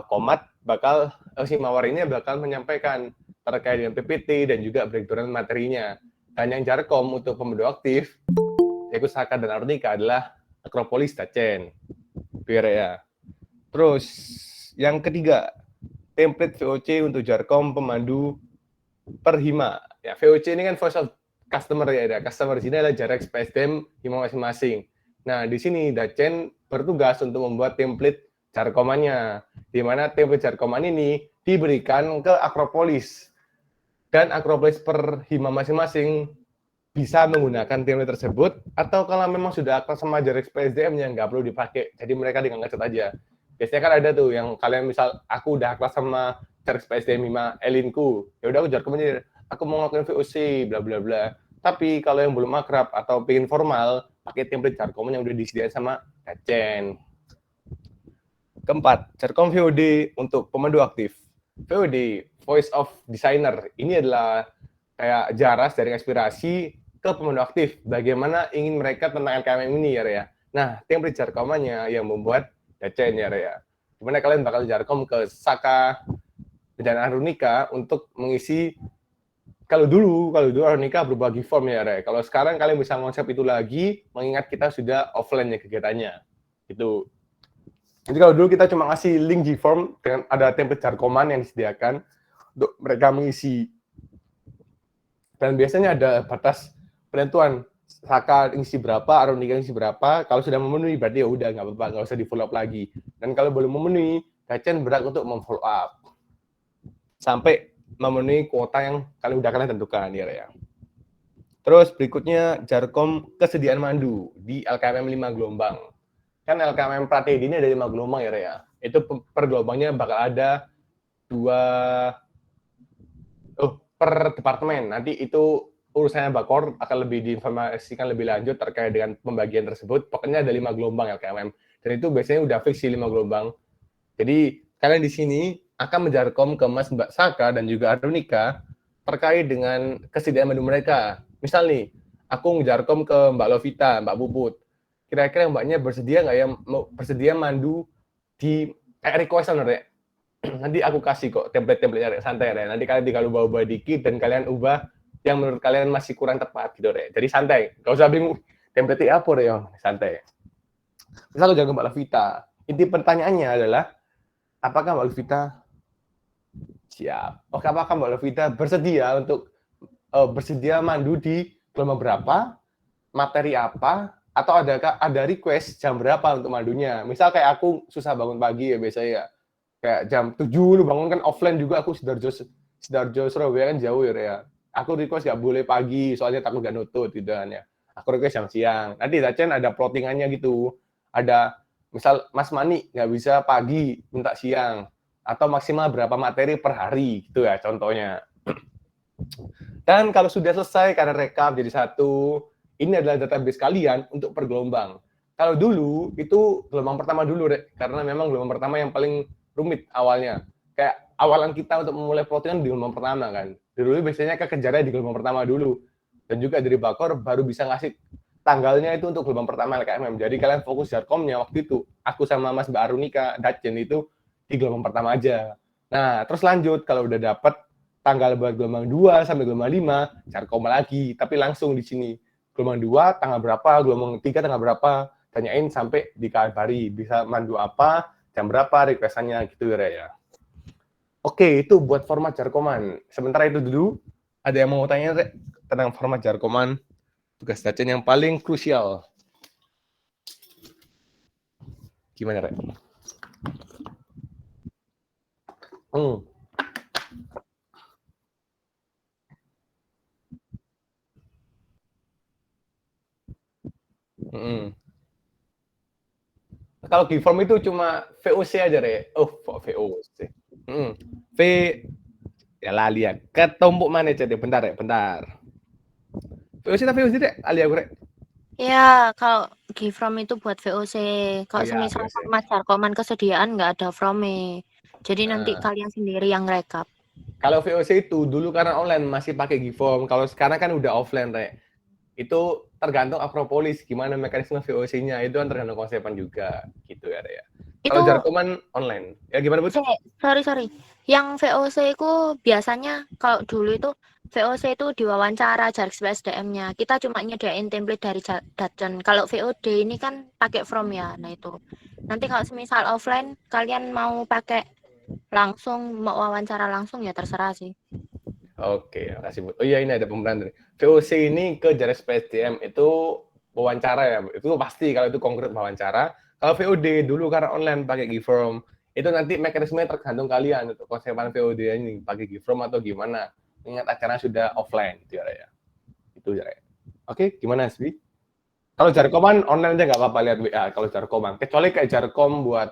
Komat bakal si Mawar ini bakal menyampaikan terkait dengan PPT dan juga breakdown materinya. Dan yang Jarkom untuk pemedu aktif, yaitu Saka dan Arnika adalah Akropolis Dacen. Biar ya. Terus yang ketiga, template VOC untuk Jarkom pemandu per Hima. Ya, VOC ini kan voice of customer ya. Customer di sini adalah jarak PSDM Hima masing-masing. Nah, di sini Dacen bertugas untuk membuat template Jarkomannya, di mana template Jarkoman ini diberikan ke Akropolis. Dan Akropolis per Hima masing-masing bisa menggunakan template tersebut, atau kalau memang sudah akrab sama jarak PSDM-nya, nggak perlu dipakai. Jadi mereka tinggal ngecat aja. Biasanya kan ada tuh yang kalian misal, aku udah akrab sama jarak PSDM 5 Elinku, ya udah aku Jarkom aja, aku mau ngelakuin VOC, bla bla bla. Tapi kalau yang belum akrab atau pengen formal, pakai template Jarkom yang udah disediain sama Dacen. Keempat, Jarkom VOD untuk pemandu aktif. VOD, Voice of Designer. Ini adalah kayak jaras dari inspirasi ke pemandu aktif. Bagaimana ingin mereka tentang LKMM ini ya. Nah, template Jarkomannya yang membuat Dacen ya. Dimana kalian bakal Jarkom ke Saka dan Arunika untuk mengisi. Kalau dulu Arunika berbagi form ya. Kalau sekarang kalian bisa konsep itu lagi, mengingat kita sudah offline ya kegiatannya. Itu. Jadi kalau dulu kita cuma ngasih link G-Form dengan ada template Jarkoman yang disediakan untuk mereka mengisi. Dan biasanya ada batas penentuan. Saka ngisi berapa, Arunika ngisi berapa. Kalau sudah memenuhi berarti ya udah nggak apa-apa, nggak usah di follow up lagi. Dan kalau belum memenuhi, Dacen berat untuk memfollow up sampai memenuhi kuota yang kalian tentukan ya. Terus berikutnya Jarkom kesediaan mandu di LKMM 5 gelombang. Kan LKMM Pratedi ini ada 5 gelombang ya. Itu per gelombangnya bakal ada 2 per departemen. Nanti itu urusannya Bakor akan lebih diinformasikan lebih lanjut terkait dengan pembagian tersebut. Pokoknya ada 5 gelombang LKMM. Dan itu biasanya udah fix 5 gelombang. Jadi kalian di sini akan menjarkom ke Mas Mbak Saka dan juga Arunika terkait dengan kesediaan mandu mereka. Misal nih, aku ngejarkom ke Mbak Lovita, Mbak Puput. Kira-kira mbaknya bersedia nggak ya bersedia mandu di request ya? Nanti aku kasih kok template-templatenya santai ya. Nanti kalian tinggal ubah-ubah dikit dan kalian ubah yang menurut kalian masih kurang tepat gitu ya. Jadi santai, nggak usah bingung template apa ya, santai. Misal aku jago Mbak Lovita. Inti pertanyaannya adalah apakah Mbak Lovita siap? Apakah Mbak Lovita bersedia untuk bersedia mandu di gelombang berapa? Materi apa? Atau ada request jam berapa untuk mandunya? Misal kayak aku susah bangun pagi ya biasanya ya. Kayak jam 7 lu bangun kan offline juga, aku Sidoarjo Surabaya kan jauh ya. Aku request nggak boleh pagi soalnya takut nggak nutut gitu kan ya. Aku request jam siang. Nanti Dacen ada plottingannya gitu. Ada misal Mas Mani nggak bisa pagi minta siang atau maksimal berapa materi per hari gitu ya contohnya. Dan kalau sudah selesai karena rekap jadi satu, ini adalah database kalian untuk per gelombang. Kalau dulu itu gelombang pertama dulu, karena memang gelombang pertama yang paling rumit awalnya. Kayak awalan kita untuk memulai plottingan di gelombang pertama kan. Dulu biasanya kejarnya di gelombang pertama dulu. Dan juga dari Bakor baru bisa ngasih tanggalnya itu untuk gelombang pertama LKMM. Jadi kalian fokus Jarkomnya waktu itu. Aku sama Mas Mbak Arunika, Dacen itu di gelombang pertama aja. Nah, terus lanjut kalau udah dapat tanggal buat gelombang 2 sampai gelombang 5, Jarkom lagi. Tapi langsung di sini. Gelombang 2 tanggal berapa, gelombang 3 tanggal berapa, tanyain sampai dikabari bisa mandu apa, jam berapa, requestannya gitu ya. Oke, itu buat format Jarkoman. Sementara itu dulu, ada yang mau tanya tentang format Jarkoman, tugas Dacen yang paling krusial. Gimana, Rek? Kalau Giveform itu cuma VOC aja, Re. Oh, VOC. V ya lali ya. Ketumpuk mana jadi bentar ya, bentar. VOC tapi VOC deh, ali aku, Rek. Ya, kalau Gifrom itu buat VOC. Kalau ya, semisal VOC. format Jarkoman kesediaan nggak ada from-nya. Jadi nanti kalian sendiri yang rekap. Kalau VOC itu dulu karena online masih pakai Giveform. Kalau sekarang kan udah offline, Rek. itu tergantung Akropolis gimana mekanisme VOC-nya, itu kan tergantung konsepan juga gitu ya. Kalau Itu Jarkoman online ya gimana Bu? sorry. Yang VOC itu biasanya kalau dulu itu VOC itu diwawancara JavaScript SDM-nya. Kita cuma nyediain template dari Datsun. Kalau VOD ini kan pakai from ya. Nah itu. Nanti kalau semisal offline kalian mau pakai langsung, mau wawancara langsung ya terserah sih. Oke, makasih Bu. Oh iya, ini ada pembenaran dari VOC ini ke JavaScript SDM itu wawancara ya, Bu. Itu pasti kalau itu konkret wawancara. Kalau VOD dulu karena online pakai GiveForm, itu nanti mekanismenya tergantung kalian untuk konsepan VOD ini pakai GiveForm atau gimana. Ingat acara sudah offline gitu ya. Itu ya. Oke, gimana Sbi? Kalau Jarkoman online aja nggak apa-apa lihat WA kalau Jarkoman. Kecuali kayak Jarkom buat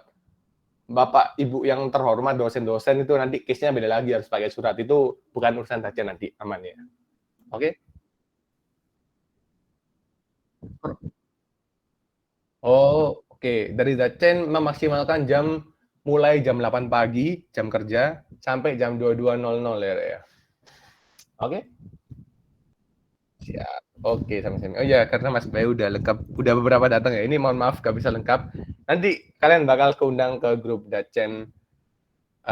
Bapak Ibu yang terhormat dosen-dosen itu nanti case-nya beda lagi, harus pakai surat, itu bukan urusan saja nanti aman ya. Oke? Oh, oke. Dari Datsen memaksimalkan jam mulai jam 8 pagi jam kerja sampai jam 22.00 ya. Oke? Siap. Oke, sama-sama. Oh iya, karena Mas Bayu udah lengkap, udah beberapa datang ya. Ini mohon maaf gak bisa lengkap. Nanti kalian bakal keundang ke grup Datsen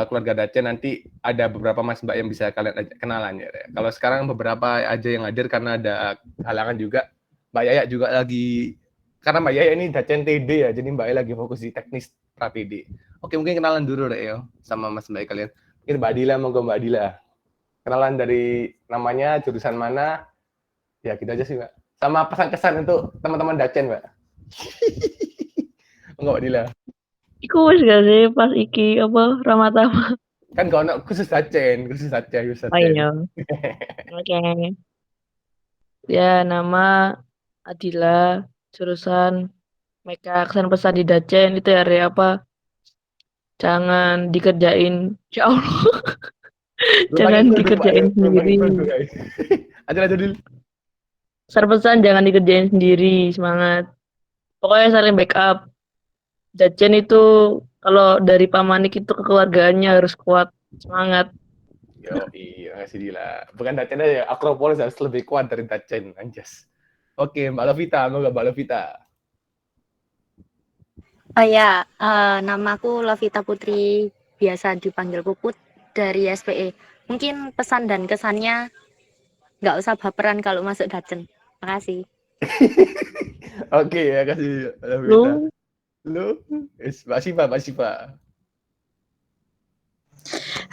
keluarga Datsen, nanti ada beberapa Mas Mbak yang bisa kalian ajak kenalan ya. Kalau sekarang beberapa aja yang hadir karena ada halangan juga. Mbak Yaya juga lagi, karena Mbak Yaya ini Datsen TD ya, jadi Mbak Yaya lagi fokus di teknis pra TD. Oke, mungkin kenalan dulu ya sama Mas Mbak kalian. Mungkin Mbak Dila, monggo Mbak Dila. Kenalan dari namanya, jurusan mana, ya gitu aja sih Mbak. Sama pesan-kesan untuk teman-teman Datsen Mbak. Monggo Mbak Dila. Iku wis gak sih pas iki apa Ramadhan? Kan gak ono khusus Datsen. Oh iya. Oke. Ya, nama Adila, jurusan Meka, kesan pesan di Dacen itu ya apa? Jangan dikerjain, ya Allah, jangan dikerjain sendiri. Aja Dil. Kesan pesan jangan dikerjain sendiri, semangat. Pokoknya saling backup. Dacen itu kalau dari Pamanik itu kekeluargaannya harus kuat, semangat. Yo, iya, kasih Dila. Bukan Datsen aja, Akropolis harus lebih kuat dari Datsen, anjas. Oke, Mbak Lovita, mau nggak Mbak Lovita? Oh ya, namaku Lovita Putri, biasa dipanggil Puput dari SPE. Mungkin pesan dan kesannya nggak usah baperan kalau masuk Datsen. Makasih. Oke, ya kasih Lovita. Lu, Mbak Sipa.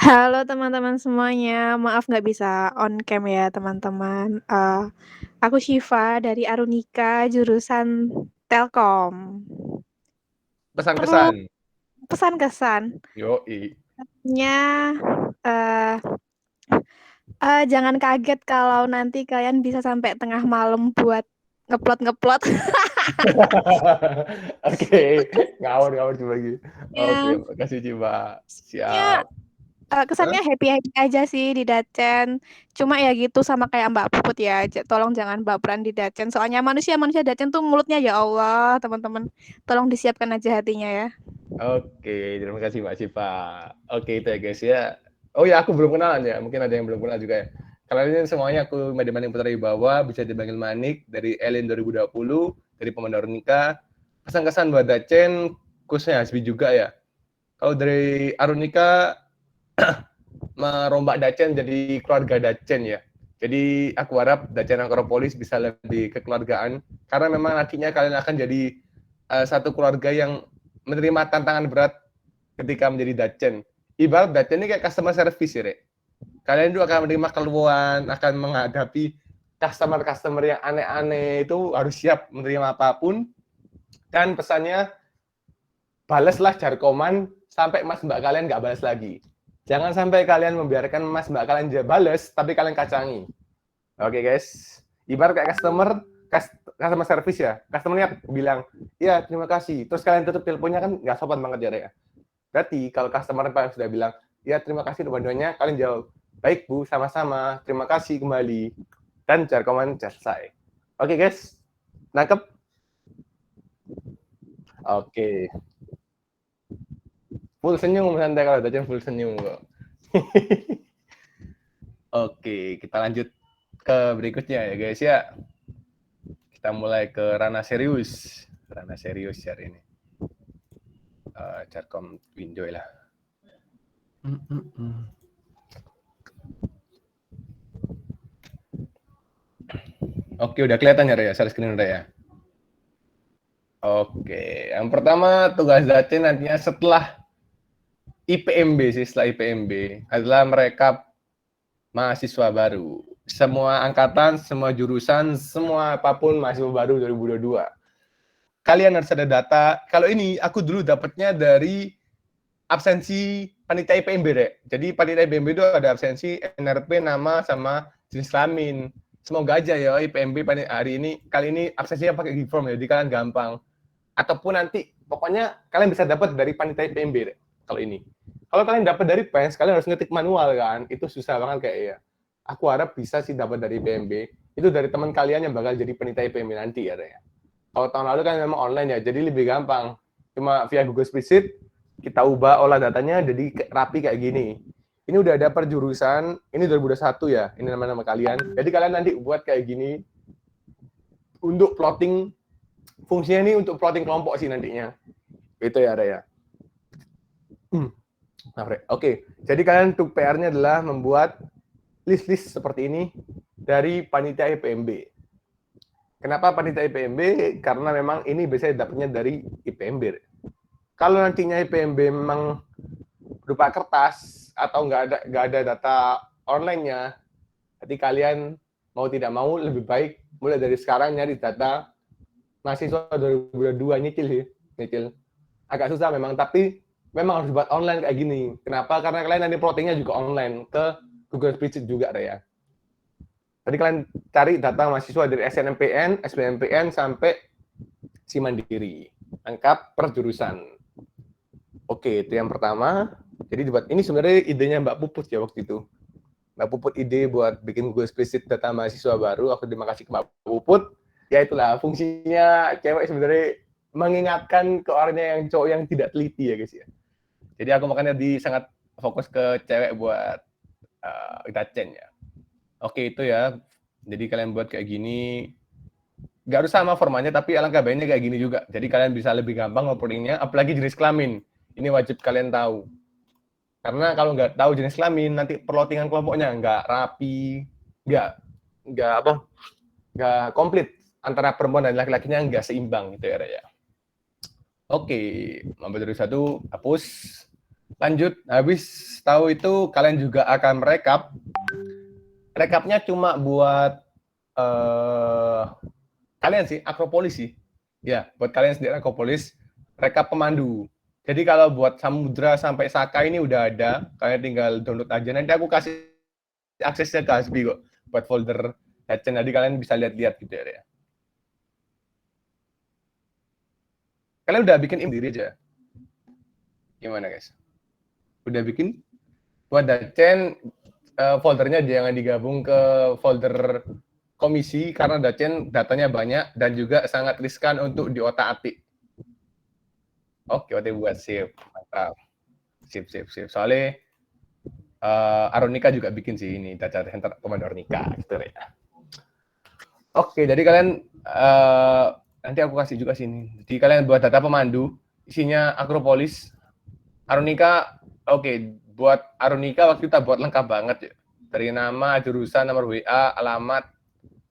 Halo teman-teman semuanya, maaf nggak bisa on cam ya teman-teman. Aku Syifa dari Arunika, jurusan Telkom. Pesan-kesan. Pesan-kesan. Yoi. Jangan kaget kalau nanti kalian bisa sampai tengah malam buat ngeplot. Oke, ngawur coba lagi. Ya. Oke, makasih Ciba. Ya, Siap. kesannya happy aja sih di Datsen. Cuma ya gitu sama kayak Mbak Puput ya. Tolong jangan baperan di Datsen. Soalnya manusia Datsen tuh mulutnya ya Allah, teman-teman. Tolong disiapkan aja hatinya ya. Oke, terima kasih Mbak Siva. Oke, itu ya guys ya. Oh ya, aku belum kenalan ya. Mungkin ada yang belum kenal juga ya. Kalian semuanya aku Made Manik Putra Wibawa, bisa dipanggil Manik dari Elin 2020, dari Pemandu Arunika. Kesan-kesan buat Datsen, khususnya Hasbi juga ya. Kalau dari Arunika merombak Datsen jadi keluarga Datsen ya. Jadi aku harap Datsen Akropolis bisa lebih kekeluargaan karena memang nantinya kalian akan jadi satu keluarga yang menerima tantangan berat ketika menjadi Datsen. Ibarat Datsen ini kayak customer service ya, Rek. Kalian itu akan menerima keluhan, akan menghadapi customer yang aneh-aneh, itu harus siap menerima apapun. Dan pesannya, balaslah Jarkoman sampai mas mbak kalian nggak balas lagi. Jangan sampai kalian membiarkan mas mbak kalian balas, tapi kalian kacangi. Oke guys, ibarat kayak customer service ya. Customernya bilang, ya terima kasih. Terus kalian tutup teleponnya kan nggak sopan banget ya, Rek. Berarti kalau customer sudah bilang, ya terima kasih untuk bantuannya, kalian jawab, baik Bu, sama-sama, terima kasih kembali. Dan Jarkoman selesai. Oke guys, nangkep? Oke. Full senyum santai kalau Datsen full senyum kok. Oke, kita lanjut ke berikutnya ya guys ya. Kita mulai ke ranah serius. Ranah serius hari ini. Jarkom Window lah. Oke, udah kelihatan ya, Raya? Share screen udah ya? Oke, yang pertama tugas Dace nantinya setelah IPMB sih, setelah IPMB adalah merekap mahasiswa baru. Semua angkatan, semua jurusan, semua apapun mahasiswa baru 2022. Kalian harus ada data. Kalau ini aku dulu dapatnya dari absensi panitia IPMB, Rek. Jadi panitia IPMB itu ada absensi, NRP, nama, sama jenis kelamin. Semoga aja ya IPMB hari ini, kali ini absensinya pakai Google Form ya, jadi kalian gampang. Ataupun nanti, pokoknya kalian bisa dapat dari panitia IPMB, Rek, kalau ini. Kalau kalian dapat dari PES, kalian harus ngetik manual kan, itu susah banget kayak ya. Aku harap bisa sih dapat dari IPMB, itu dari teman kalian yang bakal jadi panitia IPMB nanti ya, Rek. Kalau tahun lalu kan memang online ya, jadi lebih gampang. Cuma via Google Spreadsheet, kita ubah olah datanya jadi rapi kayak gini. Ini udah ada per jurusan, ini 2021 ya, ini nama-nama kalian. Jadi kalian nanti buat kayak gini, untuk plotting, fungsinya ini untuk plotting kelompok sih nantinya. Itu ya, Raya. Oke, jadi kalian untuk PR-nya adalah membuat list-list seperti ini dari panitia IPMB. Kenapa panitia IPMB? Karena memang ini biasanya dapatnya dari IPMB. Kalau nantinya IPMB memang berupa kertas atau nggak ada data online-nya, jadi kalian mau tidak mau lebih baik mulai dari sekarang nyari data mahasiswa 2022 nyicil sih, nyicil. Agak susah memang, tapi memang harus buat online kayak gini. Kenapa? Karena kalian nanti plottingnya juga online ke Google Spreadsheet juga ya. Jadi kalian cari data mahasiswa dari SNMPN, SBMPN sampai si Mandiri, lengkap per jurusan. Oke, itu yang pertama. Jadi buat ini sebenarnya idenya Mbak Puput ya waktu itu. Mbak Puput ide buat bikin Google Spreadsheet data mahasiswa baru. Aku terima kasih ke Mbak Puput. Ya itulah fungsinya cewek sebenarnya mengingatkan ke orangnya yang cowok yang tidak teliti ya guys ya. Jadi aku makanya sangat fokus ke cewek buat Dacen ya. Oke, itu ya. Jadi kalian buat kayak gini. Nggak harus sama formatnya, tapi alangkah baiknya kayak gini juga. Jadi kalian bisa lebih gampang nge-plottingnya, apalagi jenis kelamin. Ini wajib kalian tahu. Karena kalau nggak tahu jenis kelamin, nanti plottingan kelompoknya nggak rapi, nggak komplit. Antara perempuan dan laki-lakinya nggak seimbang gitu ya. Oke, nomor 1 hapus. Lanjut, habis tahu itu kalian juga akan merekap. Rekapnya cuma buat kalian sih, Akropolis sih. Ya, buat kalian sendiri Akropolis, rekap pemandu. Jadi kalau buat Samudra sampai Saka ini udah ada, kalian tinggal download aja. Nanti aku kasih aksesnya ke Hasbi kok, buat folder Dacen. Jadi kalian bisa lihat-lihat gitu ya. Kalian udah bikin sendiri aja. Gimana guys? Udah bikin? Buat Dacen, foldernya jangan digabung ke folder komisi karena Dacen datanya banyak dan juga sangat riskan untuk diotak-atik. Oke, buat sip. Mantap. Sip. Soalnya Aronika juga bikin sih ini data center Komando Aronika gitu ya. Oke, jadi kalian nanti aku kasih juga sini. Jadi kalian buat data pemandu, isinya Akropolis, Aronika. Oke, buat Aronika waktu kita buat lengkap banget ya. Dari nama, jurusan, nomor WA, alamat,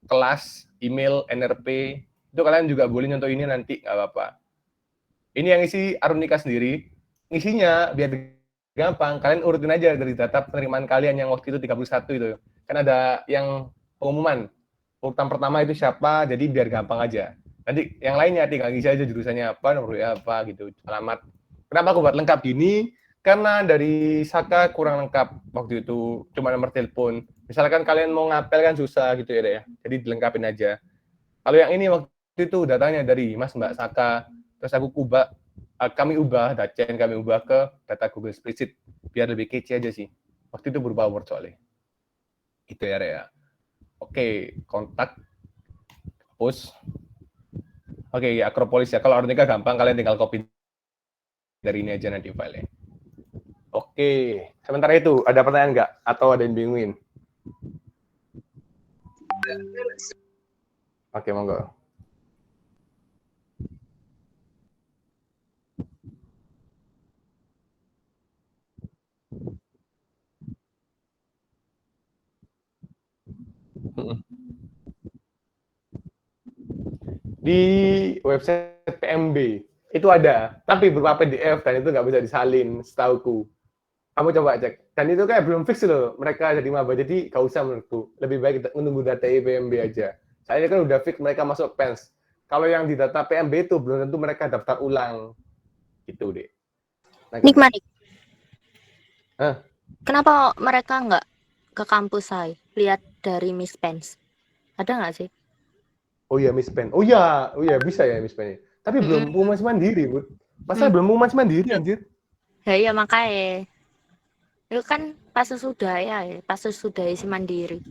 kelas, email, NRP. Itu kalian juga boleh nyontoh ini nanti, nggak apa-apa. Ini yang isi Aronika sendiri. Isinya biar gampang, kalian urutin aja dari data penerimaan kalian yang waktu itu 31 itu. Kan ada yang pengumuman. Urutan pertama itu siapa, jadi biar gampang aja. Nanti yang lainnya tinggal isi aja jurusannya apa, nomor WA apa gitu, alamat. Kenapa aku buat lengkap gini? Karena dari Saka kurang lengkap waktu itu, cuma nomor telepon. Misalkan kalian mau ngapel kan susah gitu ya. Jadi dilengkapin aja. Kalau yang ini waktu itu datanya dari Mas Mbak Saka, terus kami ubah Dacen, kami ubah ke data Google Spreadsheet biar lebih kece aja sih. Waktu itu berubah Word soalnya. Itu ya. Oke, kontak hapus. Oke, Akropolis ya. Kalau Aronika gampang, kalian tinggal copy dari ini aja nanti filenya. Oke, sementara itu ada pertanyaan nggak? Atau ada yang bingungin? Oke, monggo. Di website PMB itu ada, tapi berupa PDF dan itu nggak bisa disalin, setauku. Kamu coba cek. Dan itu kayak belum fix loh, mereka jadi maba. Jadi nggak usah menurutku. Lebih baik menunggu data PMB aja. Saya kan udah fix mereka masuk PENS. Kalau yang di data PMB itu belum tentu mereka daftar ulang. Gitu deh. Nah, Nikmat. Hah? Kenapa mereka nggak ke kampus saya? Lihat dari Miss Pence. Ada nggak sih? Oh iya, Miss Pen. Oh iya, bisa ya Miss Pen. Tapi belum pengumuman mandiri, Bu. Masa belum pengumuman mandiri, anjir? Ya iya makanya. Itu kan pas sudah ya, pas sudah isi mandiri.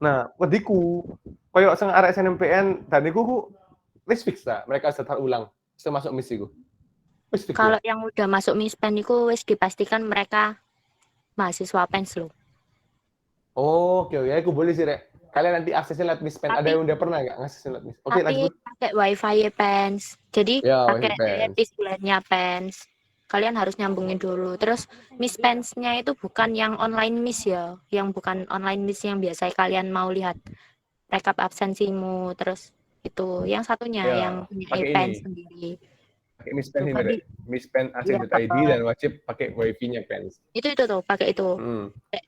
Nah, wediku koyo sing arek SNMPN dan iku ku wis fix ta, mereka daftar ulang termasuk Miss iku. Wis fix. Kalau yang udah masuk Miss Pen itu wis dipastikan mereka mahasiswa Pens loh. Oh, oke, ya aku boleh sih, Rek. Kalian nanti aksesnya lewat Miss Pen. Ada yang udah pernah nggak ngakses lewat Miss? Oke, Tapi lanjut. pakai WiFi Pens. Jadi Ya, pakai Pens. display-nya Pens. Kalian harus nyambungin dulu. Terus Miss Pens-nya itu bukan yang online Miss ya, yang bukan online Miss yang biasa kalian mau lihat rekap absensimu. Terus itu yang satunya Ya, yang punya pakai Pens ini. sendiri. Pakai Miss Pen Tuh, ini, kan Rek. Miss Pen iya, ac.id dan wajib pakai wifi-nya Pens. itu tuh pakai itu.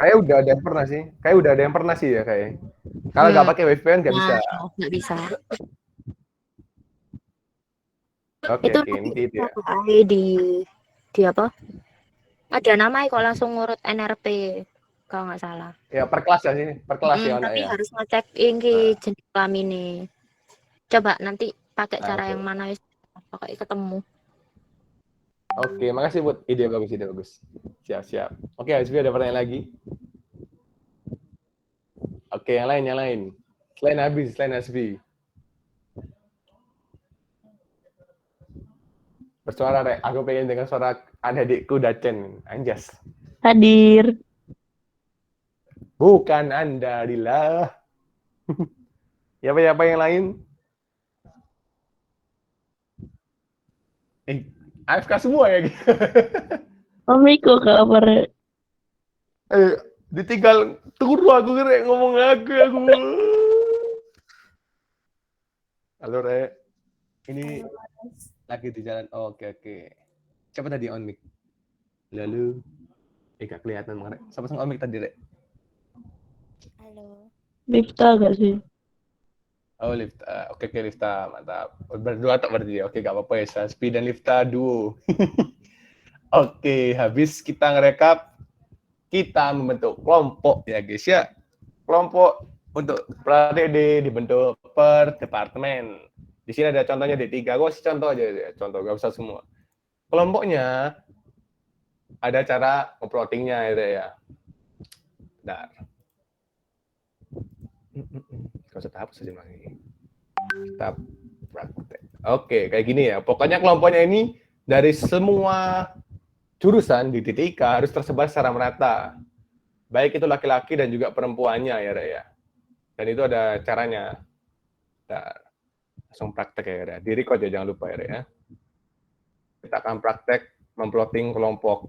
Kayak udah ada yang pernah sih. Kayak udah ada yang pernah sih ya kayak. Kalau nggak pakai wifi kan nggak bisa. Nah, nggak bisa. Oke, Itu nanti itu ya. di apa? Ada nama kok langsung ngurut NRP kalau nggak salah. Ya, per kelas ya sih. Per kelas ya, anak Tapi ya. harus ngecek ini jenis kelamin nih. Coba nanti pakai Nah, cara oke. yang mana wis pakai ketemu. Oke, makasih buat ide bagus, ide bagus. Siap. Oke, Hasbi ada pertanyaan lagi? Oke, yang lain. Selain Hasbi. Bersuara, Rek. Aku pengen dengar suara adik-adikku Dacen. Anjas. Hadir. Bukan Anda, Lila. Apa yang lain? AFK semua ya? Om Riko kabar. Ditinggal turu aku Rek, ngomong aku. Halo, Rek. Ini lagi di jalan. Oke. Siapa tadi on mic? Lalu gak kelihatan Rek. Siapa on mic tadi, Rek? Halo. Lifta gak sih? Oh, Lifta. Oke, Lifta. Mantap. Berdua tak berarti. Oke, gak apa-apa ya. Saspi dan Lifta duo. Oke, habis kita ngerekap, kita membentuk kelompok ya guys ya. Kelompok untuk pra-DD dibentuk per departemen. Di sini ada contohnya D3. Gue kasih contoh aja ya. Contoh, gak usah semua. Kelompoknya ada cara uploadingnya ya. Bentar. Gak usah tahap saja lagi. Kita praktek. Oke, kayak gini ya. Pokoknya kelompoknya ini dari semua jurusan di DTIK harus tersebar secara merata. Baik itu laki-laki dan juga perempuannya ya, Rek, ya. Dan itu ada caranya. Bentar. Langsung praktek ya, Rek. Di record ya, jangan lupa ya, Rek, ya. Kita akan praktek memploting kelompok.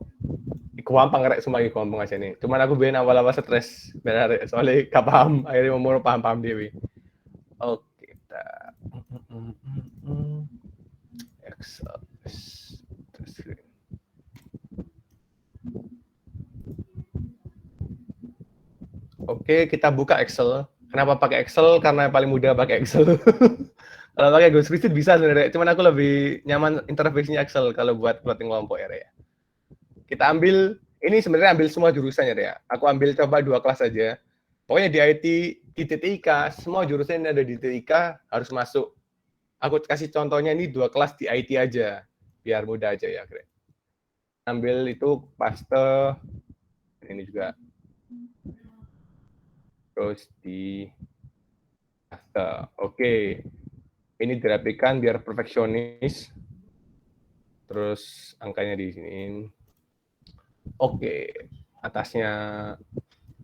Gampang Rek, semua gampang aja nih. Cuman aku bikin awal-awal stres. Benar, Rek. Soalnya gak paham. Akhirnya mau paham-paham dewi. Oke, kita Excel. Oke, kita buka Excel. Kenapa pakai Excel? Karena paling mudah pakai Excel. Kalau pakai Google Spreadsheet bisa sebenarnya. Cuman aku lebih nyaman interface-nya Excel kalau buat plotting kelompok ya. Kita ambil, ini sebenarnya ambil semua jurusan ya. Aku ambil coba 2 kelas aja. Pokoknya di IT, di TTIK, semua jurusan yang ada di TTIK harus masuk. Aku kasih contohnya ini 2 kelas di IT aja. Biar mudah aja ya. Ambil itu paste, ini juga. Terus di paste. Oke. Ini dirapikan biar perfeksionis. Terus angkanya di sini. Oke. Atasnya,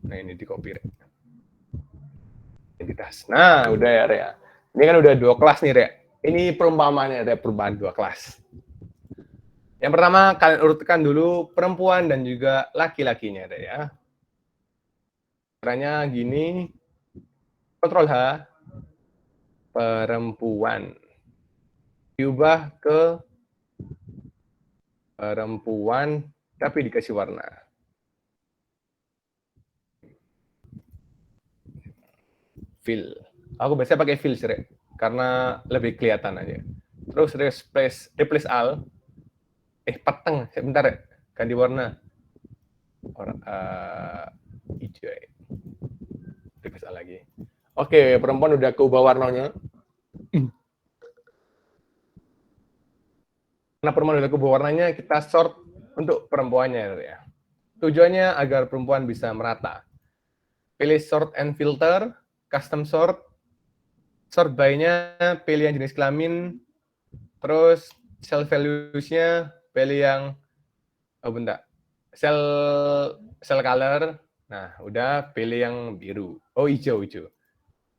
nah ini di copy. Identitas. Nah, udah ya, Rek. Ini kan udah 2 kelas nih, Rek. Ini perumpamaannya ada perubahan 2 kelas. Yang pertama, kalian urutkan dulu perempuan dan juga laki-lakinya, Rek, ya. Caranya gini. Ctrl H. perempuan. Diubah ke perempuan, tapi dikasih warna. Fill. Aku biasanya pakai fill, karena lebih kelihatan aja. Terus replace all. Peteng, sebentar ya. Ganti warna. Hijau ya. Replace all lagi. Oke, perempuan udah keubah warnanya. Karena perempuan udah keubah warnanya, kita sort untuk perempuannya ya. Tujuannya agar perempuan bisa merata. Pilih sort and filter, custom sort by-nya pilih yang jenis kelamin, terus cell values-nya pilih yang cell color. Nah, udah pilih yang biru. Hijau.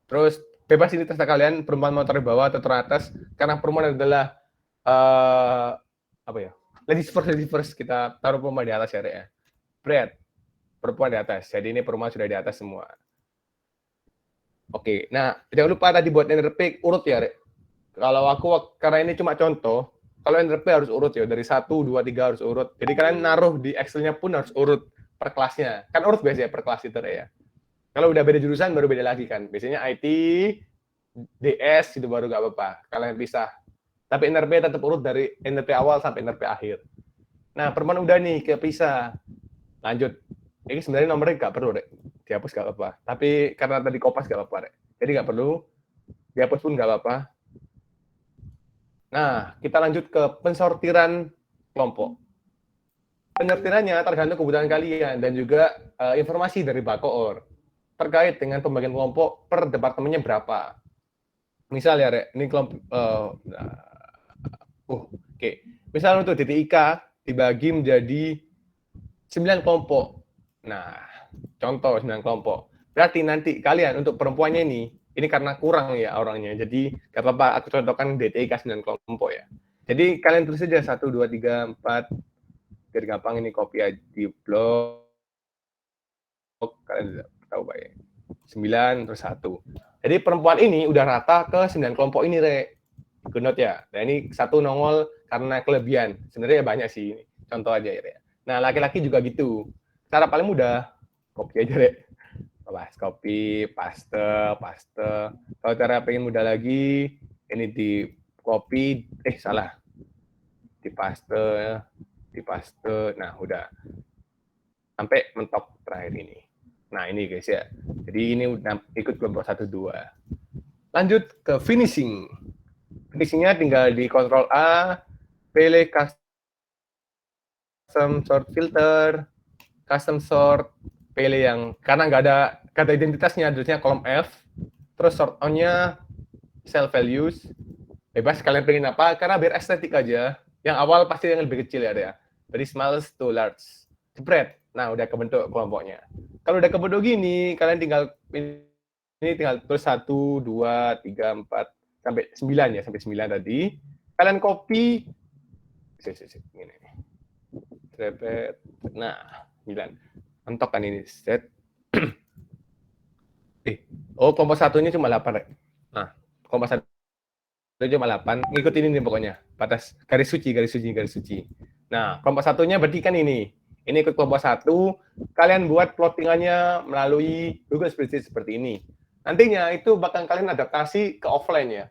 Terus bebas ini terserah kalian, perempuan mau taruh bawah atau taruh atas, karena perempuan adalah ladies first, kita taruh perempuan di atas ya. Brad, perempuan di atas. Jadi ini perempuan sudah di atas semua. Oke, nah jangan lupa tadi buat NRP urut ya, Rek. Kalau aku, karena ini cuma contoh, kalau NRP harus urut ya, dari 1, 2, 3 harus urut. Jadi kalian naruh di Excel-nya pun harus urut per kelasnya. Kan urut biasa ya per kelas itu ya. Kalau udah beda jurusan baru beda lagi kan. Biasanya IT, DS itu baru nggak apa-apa. Kalian pisah. Tapi NRP tetap urut dari NRP awal sampai NRP akhir. Nah, perempuan udah nih kepisah. Lanjut. Ini sebenarnya nomornya nggak perlu, Rek. Dihapus nggak apa-apa. Tapi karena tadi kopas nggak apa-apa, Rek. Jadi nggak perlu. Dihapus pun nggak apa-apa. Nah, kita lanjut ke pensortiran kelompok. Pensortirannya tergantung kebutuhan kalian dan juga informasi dari Bakoor terkait dengan pembagian kelompok per departemennya berapa. Misal ya, Rek, ini kelompok oke. Misal untuk DTIK dibagi menjadi 9 kelompok. Nah, contoh 9 kelompok. Berarti nanti kalian untuk perempuannya ini karena kurang ya orangnya. Jadi nggak apa-apa aku contohkan DTIK 9 kelompok ya. Jadi kalian tulis saja 1, 2, 3, 4. Biar gampang ini copy aja di blog. Kalian tahu baik. 9 terus 1. Jadi perempuan ini udah rata ke 9 kelompok ini, Rek. Good note ya. Nah, ini 1 nongol karena kelebihan. Sebenarnya banyak sih ini. Contoh aja ya, Rek. Nah, laki-laki juga gitu. Cara paling mudah, copy aja, Rek. Copy, paste. Kalau cara pengen mudah lagi, ini di copy, di paste. Nah, udah. Sampai mentok terakhir ini. Nah, ini guys ya. Jadi ini udah ikut kelompok 1, 2. Lanjut ke finishing. Finishingnya tinggal di Ctrl A, pilih custom sort filter, custom sort, pilih yang, karena nggak ada kata identitasnya, harusnya kolom F, terus sort on-nya cell values, bebas kalian pengen apa, karena biar estetik aja, yang awal pasti yang lebih kecil ya, dari smallest to large, jepret, nah udah kebentuk kelompoknya. Kalau udah kebentuk gini, kalian tinggal tulis 1, 2, 3, 4, sampai 9 ya, sampai 9 tadi, kalian copy, gini, nah, 9. Mentok kan ini set. Kelompok 1-nya cuma 8, Rek. Nah, kelompok 1 cuma 8. Ngikutin ini pokoknya. Batas garis suci. Nah, kelompok 1-nya berarti kan ini. Ini ikut kelompok 1. Kalian buat plottingannya melalui Google Spreadsheet seperti ini. Nantinya itu bakal kalian adaptasi ke offline ya.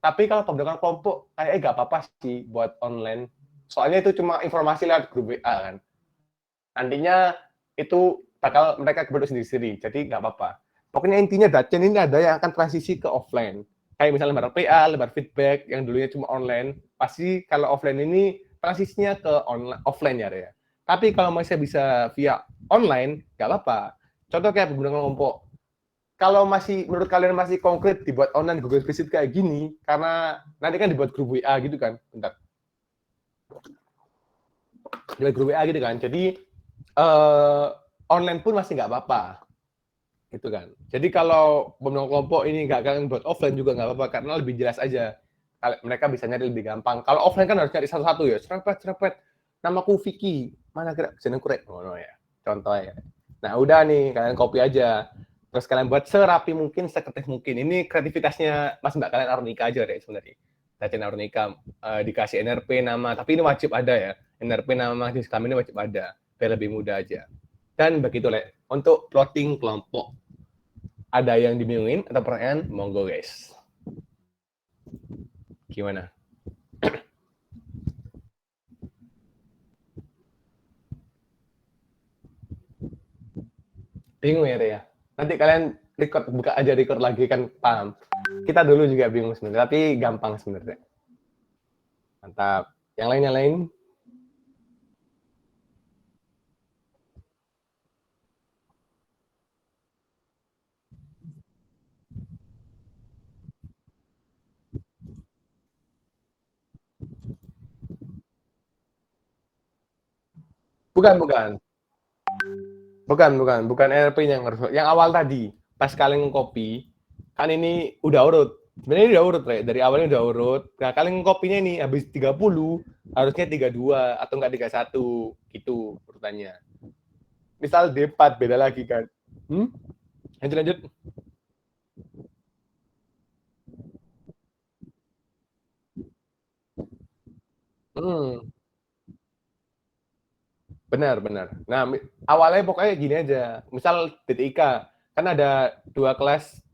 Tapi kalau pembentukan kelompok kayaknya nggak apa-apa sih buat online. Soalnya itu cuma informasi lewat grup WA kan. Nantinya itu bakal mereka kebentuk sendiri-sendiri, jadi nggak apa-apa. Pokoknya intinya Datchen ini ada yang akan transisi ke offline. Kayak misalnya lembar PA, lembar feedback, yang dulunya cuma online, pasti kalau offline ini transisinya ke offline ya. Tapi kalau masih bisa via online, nggak apa-apa. Contoh kayak penggunaan kelompok. Kalau masih menurut kalian masih konkret dibuat online Google Spreadsheet kayak gini, karena nanti kan dibuat grup WA gitu kan, bentar. Dibuat grup WA gitu kan, jadi online pun masih nggak apa-apa, gitu kan. Jadi kalau pembentukan kelompok ini nggak kalian buat offline juga nggak apa-apa, karena lebih jelas aja. Mereka bisa nyari lebih gampang. Kalau offline kan harus cari satu-satu ya, serempet. Namaku Vicky, mana kira jenengku Rek, ya. Contoh ya. Nah udah nih, kalian copy aja. Terus kalian buat serapi mungkin, sekreatif mungkin. Ini kreativitasnya Mas Mbak kalian Arunika aja deh sebenarnya. Dajen Arunika dikasih NRP nama, tapi ini wajib ada ya. NRP nama di kami ini wajib ada, biar lebih mudah aja. Dan begitu Le. Untuk plotting kelompok. Ada yang dibingungin atau pertanyaan? Monggo guys. Gimana? Bingung ya Rea? Nanti kalian buka aja record lagi kan paham. Kita dulu juga bingung sebenarnya, tapi gampang sebenarnya. Mantap. Yang lain. Bukan NRP yang harus. Yang awal tadi, pas kalian copy, kan ini udah urut. Sebenarnya ini udah urut, Re. Dari awalnya udah urut. Nah, kalian kopinya nih habis 30, harusnya 32 atau enggak 31 gitu urutannya. Misal D4 beda lagi kan. Lanjut. Benar. Nah, awalnya pokoknya gini aja. Misal D3, kan ada dua kelas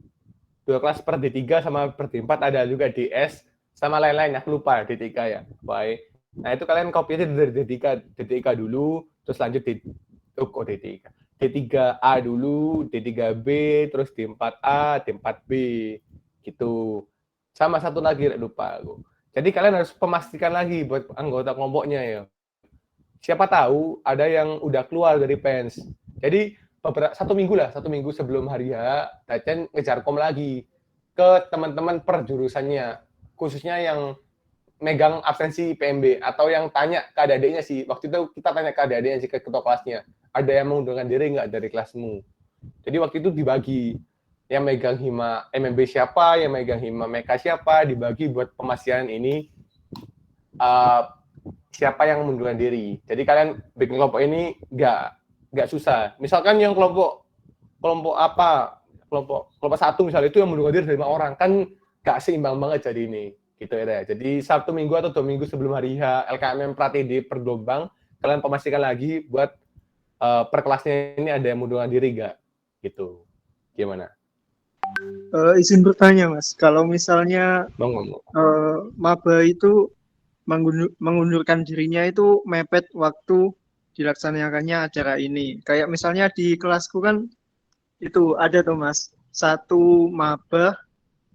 per D3 sama per D4, ada juga DS sama lain-lain. Aku lupa D3 ya. Baik. Nah, itu kalian copy aja dari D3 dulu, terus lanjut D3. D3A dulu, D3B, terus D4A, D4B. Gitu. Sama satu lagi, lupa aku. Jadi kalian harus memastikan lagi buat anggota kelompoknya ya. Siapa tahu ada yang udah keluar dari PENS. Jadi satu minggu sebelum hari H, Dajen ngejar kom lagi ke teman-teman per jurusannya, khususnya yang megang absensi PMB atau yang tanya ke adik-adiknya sih. Waktu itu kita tanya ke adik-adiknya sih, ke ketua kelasnya, ada yang mengundurkan diri nggak dari kelasmu. Jadi waktu itu dibagi, yang megang hima MMB siapa, yang megang hima meka siapa, dibagi buat pemastian ini siapa yang mengundurkan diri. Jadi kalian bikin kelompok ini nggak susah. Misalkan yang kelompok satu misalnya itu yang mengundurkan diri dari 5 orang, kan nggak seimbang banget jadi ini. Gitu ya. Jadi Sabtu Minggu atau 2 minggu sebelum hari H LKMM Pratd per gelombang, kalian pemastikan lagi buat per kelasnya ini ada yang mengundurkan diri nggak? Gitu. Gimana? Izin bertanya Mas, kalau misalnya maba itu mengundurkan dirinya itu mepet waktu dilaksanakannya acara ini. Kayak misalnya di kelasku kan itu ada tuh Mas, satu maba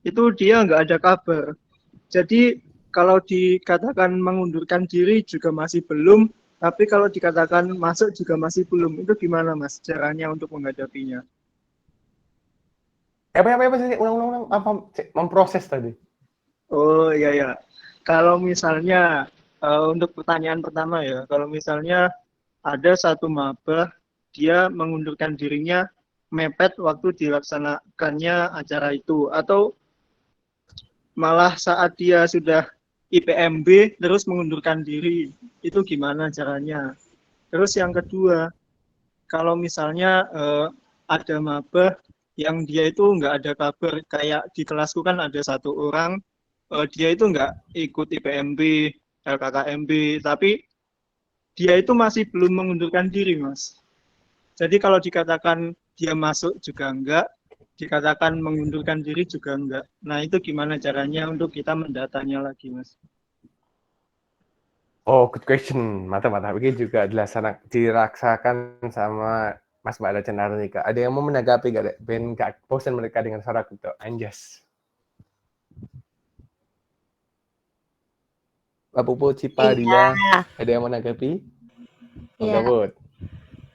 itu dia nggak ada kabar. Jadi kalau dikatakan mengundurkan diri juga masih belum, tapi kalau dikatakan masuk juga masih belum. Itu gimana Mas caranya untuk menghadapinya? Apa sih? Ulang memproses tadi. Oh iya. Kalau misalnya untuk pertanyaan pertama ya, kalau misalnya ada satu maba dia mengundurkan dirinya mepet waktu dilaksanakannya acara itu, atau malah saat dia sudah IPMB terus mengundurkan diri, itu gimana caranya? Terus yang kedua, kalau misalnya ada maba yang dia itu nggak ada kabar, kayak di kelasku kan ada satu orang, dia itu nggak ikut IPMB, LKKMB, tapi dia itu masih belum mengundurkan diri, Mas. Jadi kalau dikatakan dia masuk juga enggak, dikatakan mengundurkan diri juga enggak. Nah, itu gimana caranya untuk kita mendatanya lagi, Mas? Oh, good question. Mantap. Ini juga dirasakan sama Mas Mbak Dajen Arunika. Ada yang mau menanggapi nggak? Ben nggak bosan mereka dengan suara gitu. Anjas. Mbak Pupu, Cipa, Dila, ada yang mau menanggapi? Iya.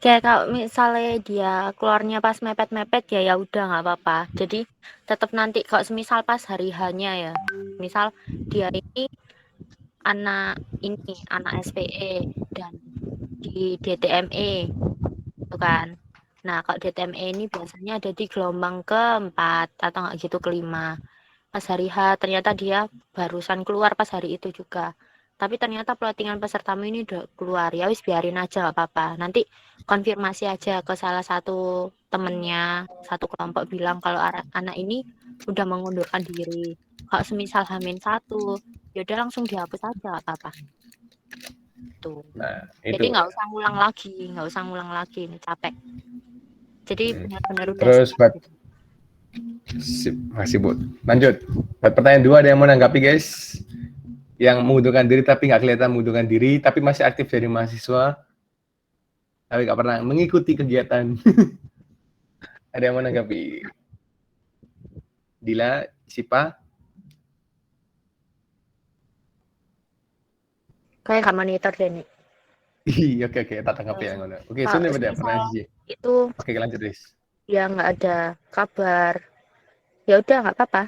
Kayak kalau misalnya dia keluarnya pas mepet-mepet ya udah nggak apa-apa. Jadi tetap nanti kalau semisal pas hari H-nya ya, misal dia ini anak SPE dan di DTME, gitu kan. Nah kalau DTME ini biasanya ada di gelombang ke-4 atau nggak gitu ke-5. Pas hari H ternyata dia barusan keluar pas hari itu juga. Tapi ternyata plottingan pesertamu ini udah keluar, ya wis biarin aja nggak apa-apa. Nanti konfirmasi aja ke salah satu temennya, satu kelompok bilang kalau anak ini udah mengundurkan diri. Kalau semisal H-1, ya udah langsung dihapus aja, nggak apa-apa. Tuh. Nah, Jadi itu. nggak usah ngulang lagi, ini capek. Jadi benar-benar udah Terus siap buat gitu. sip, masih Bu. Lanjut. Buat pertanyaan 2 ada yang mau nanggapi, guys? Yang mengundurkan diri tapi nggak kelihatan mengundurkan diri, tapi masih aktif jadi mahasiswa, tapi nggak pernah mengikuti kegiatan. Ada yang mau nanggapi? Dila, Sipa? Kayak nggak monitor deh nih. Oke, tak tanggapi yang ngono. Oke, Kalau sudah pada semisal pertanyaan sih. itu Oke, lanjut, Riz. ya nggak ada kabar, ya udah nggak apa-apa.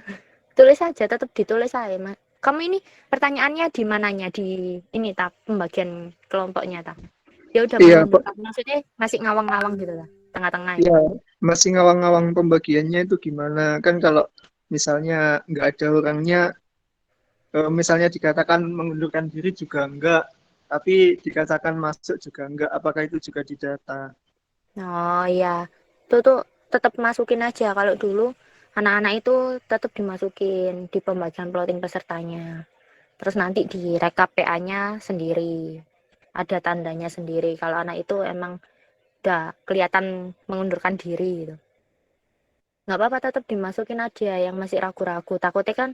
Tulis aja, tetap ditulis aja, Mas. Kamu ini pertanyaannya di mananya? Di ini tak pembagian kelompoknya tak? Ya udah Iya, mengundurkan, maksudnya masih ngawang-ngawang gitu lah, tengah-tengah ya. ya, masih ngawang-ngawang pembagiannya itu gimana? Kan kalau misalnya nggak ada orangnya, misalnya dikatakan mengundurkan diri juga enggak, tapi dikatakan masuk juga enggak. Apakah itu juga didata? Oh iya, itu tuh tetap masukin aja. Kalau dulu anak-anak itu tetap dimasukin di pembagian plotting pesertanya. Terus nanti di rekap PA-nya sendiri, ada tandanya sendiri. Kalau anak itu emang udah kelihatan mengundurkan diri gitu. Nggak apa-apa, tetap dimasukin aja yang masih ragu-ragu. Takutnya kan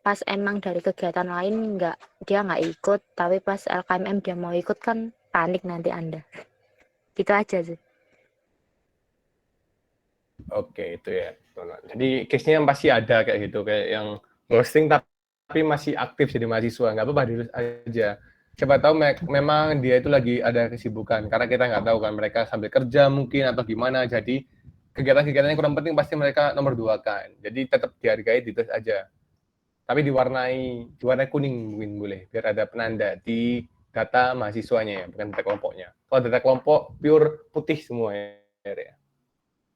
pas emang dari kegiatan lain dia nggak ikut, tapi pas LKMM dia mau ikut kan panik nanti Anda. Gitu aja sih. Oke, itu ya. Jadi case-nya yang pasti ada kayak gitu, kayak yang ghosting tapi masih aktif jadi mahasiswa. Nggak apa-apa, dilus aja. Siapa tahu memang dia itu lagi ada kesibukan, karena kita nggak tahu kan mereka sambil kerja mungkin atau gimana. Jadi kegiatan-kegiatan yang kurang penting pasti mereka nomor 2 kan. Jadi tetap dihargai, ditulis aja. Tapi diwarnai kuning mungkin boleh, biar ada penanda di data mahasiswanya ya, bukan data kelompoknya. Kalau data kelompok pure putih semua ya.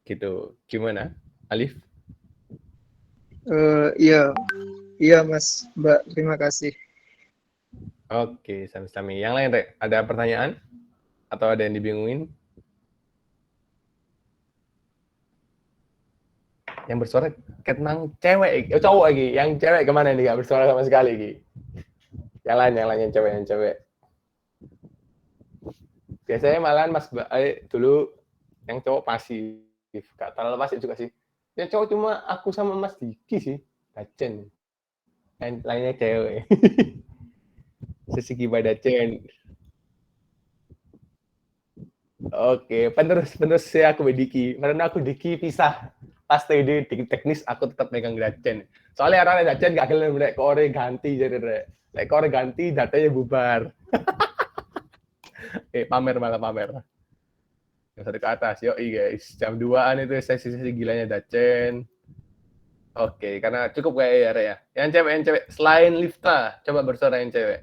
Gitu. Gimana, Alif? Iya Mas, Mbak, terima kasih. Oke, sami-sami. Yang lain, Rek, ada pertanyaan? Atau ada yang dibingungin? Yang bersuara kenang cewek, cowok lagi. Yang cewek kemana nih? Gak bersuara sama sekali lagi. Yang lain yang cewek. Biasanya malahan Mas dulu yang cowok pasif. Gak terlalu pasif juga sih. Yang cowok cuma aku sama Mas Diki sih. Dacen. Lainnya cewek. Sesigi Badacen. Oke, penerus saya aku Diki. Karena aku Diki pisah. Pas TD teknis aku tetap megang Dacen. Soalnya orang Dacen gak kelihatan mereka kore ganti jadi rek. Lek kore ganti datanya bubar. Malah pamer. Yang satu ke atas, yoi guys. Jam 2-an itu sesi-sesi gilanya Dacen. Oke, karena cukup kayak ya, Rek ya. Yang cewek. Selain Lifta, coba bersuara yang cewek.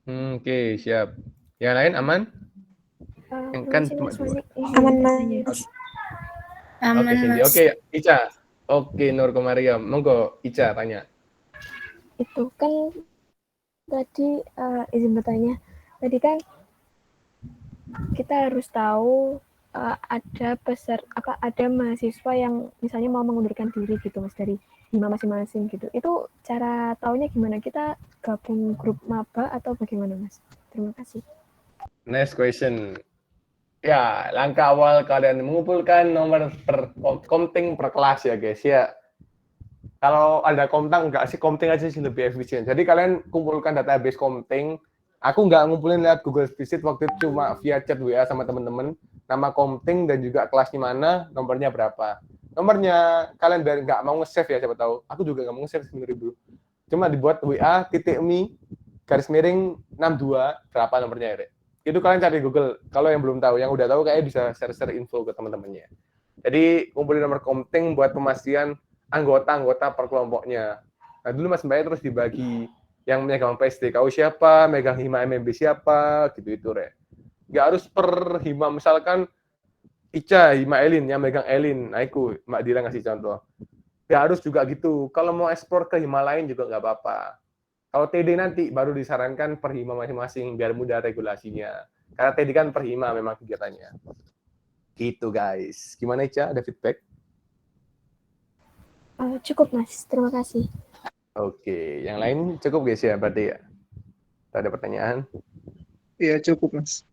Oke, siap. Yang lain aman? Kan cuma 2. Aman, Mas. Oke, Cindy. Oke, Ica. Oke, Nur Komariam. Monggo, Ica tanya. Itu kan tadi izin bertanya. Tadi kan kita harus tahu ada mahasiswa yang misalnya mau mengundurkan diri gitu Mas dari hima masing-masing gitu. Itu cara taunya gimana? Kita gabung grup maba atau bagaimana Mas? Terima kasih. Next question. Ya, langkah awal kalian mengumpulkan nomor komting per kelas ya guys ya. Kalau ada komting enggak sih, komting aja sih lebih efisien. Jadi kalian kumpulkan database komting. Aku nggak ngumpulin lewat Google Visit waktu itu, cuma via chat WA sama teman-teman. Nama komting dan juga kelasnya mana, nomornya berapa. Nomornya kalian biar nggak mau nge-save ya, siapa tahu. Aku juga nggak mau nge-save sebenarnya dulu. Cuma dibuat WA.me/62 berapa nomornya ya, Rek. Itu kalian cari Google. Kalau yang belum tahu, yang udah tahu kayak bisa share-share info ke teman-temannya. Jadi kumpulin nomor komting buat pemastian anggota-anggota per kelompoknya. Nah dulu Mas Mbak terus dibagi yang megang PSDKU siapa, megang Hima MMB siapa, gitu itu Rek. Nggak harus per hima, misalkan Ica, hima Elin, yang megang Elin. Nah, itu Mbak Dila ngasih contoh. Nggak harus juga gitu. Kalau mau ekspor ke hima lain juga nggak apa-apa. Kalau TD nanti baru disarankan per hima masing-masing, biar mudah regulasinya. Karena TD kan per hima memang kegiatannya. Gitu guys. Gimana Ica, ada feedback? Cukup Mas, terima kasih. Oke, yang lain cukup guys ya berarti ya? Ada pertanyaan? Iya, cukup, Mas.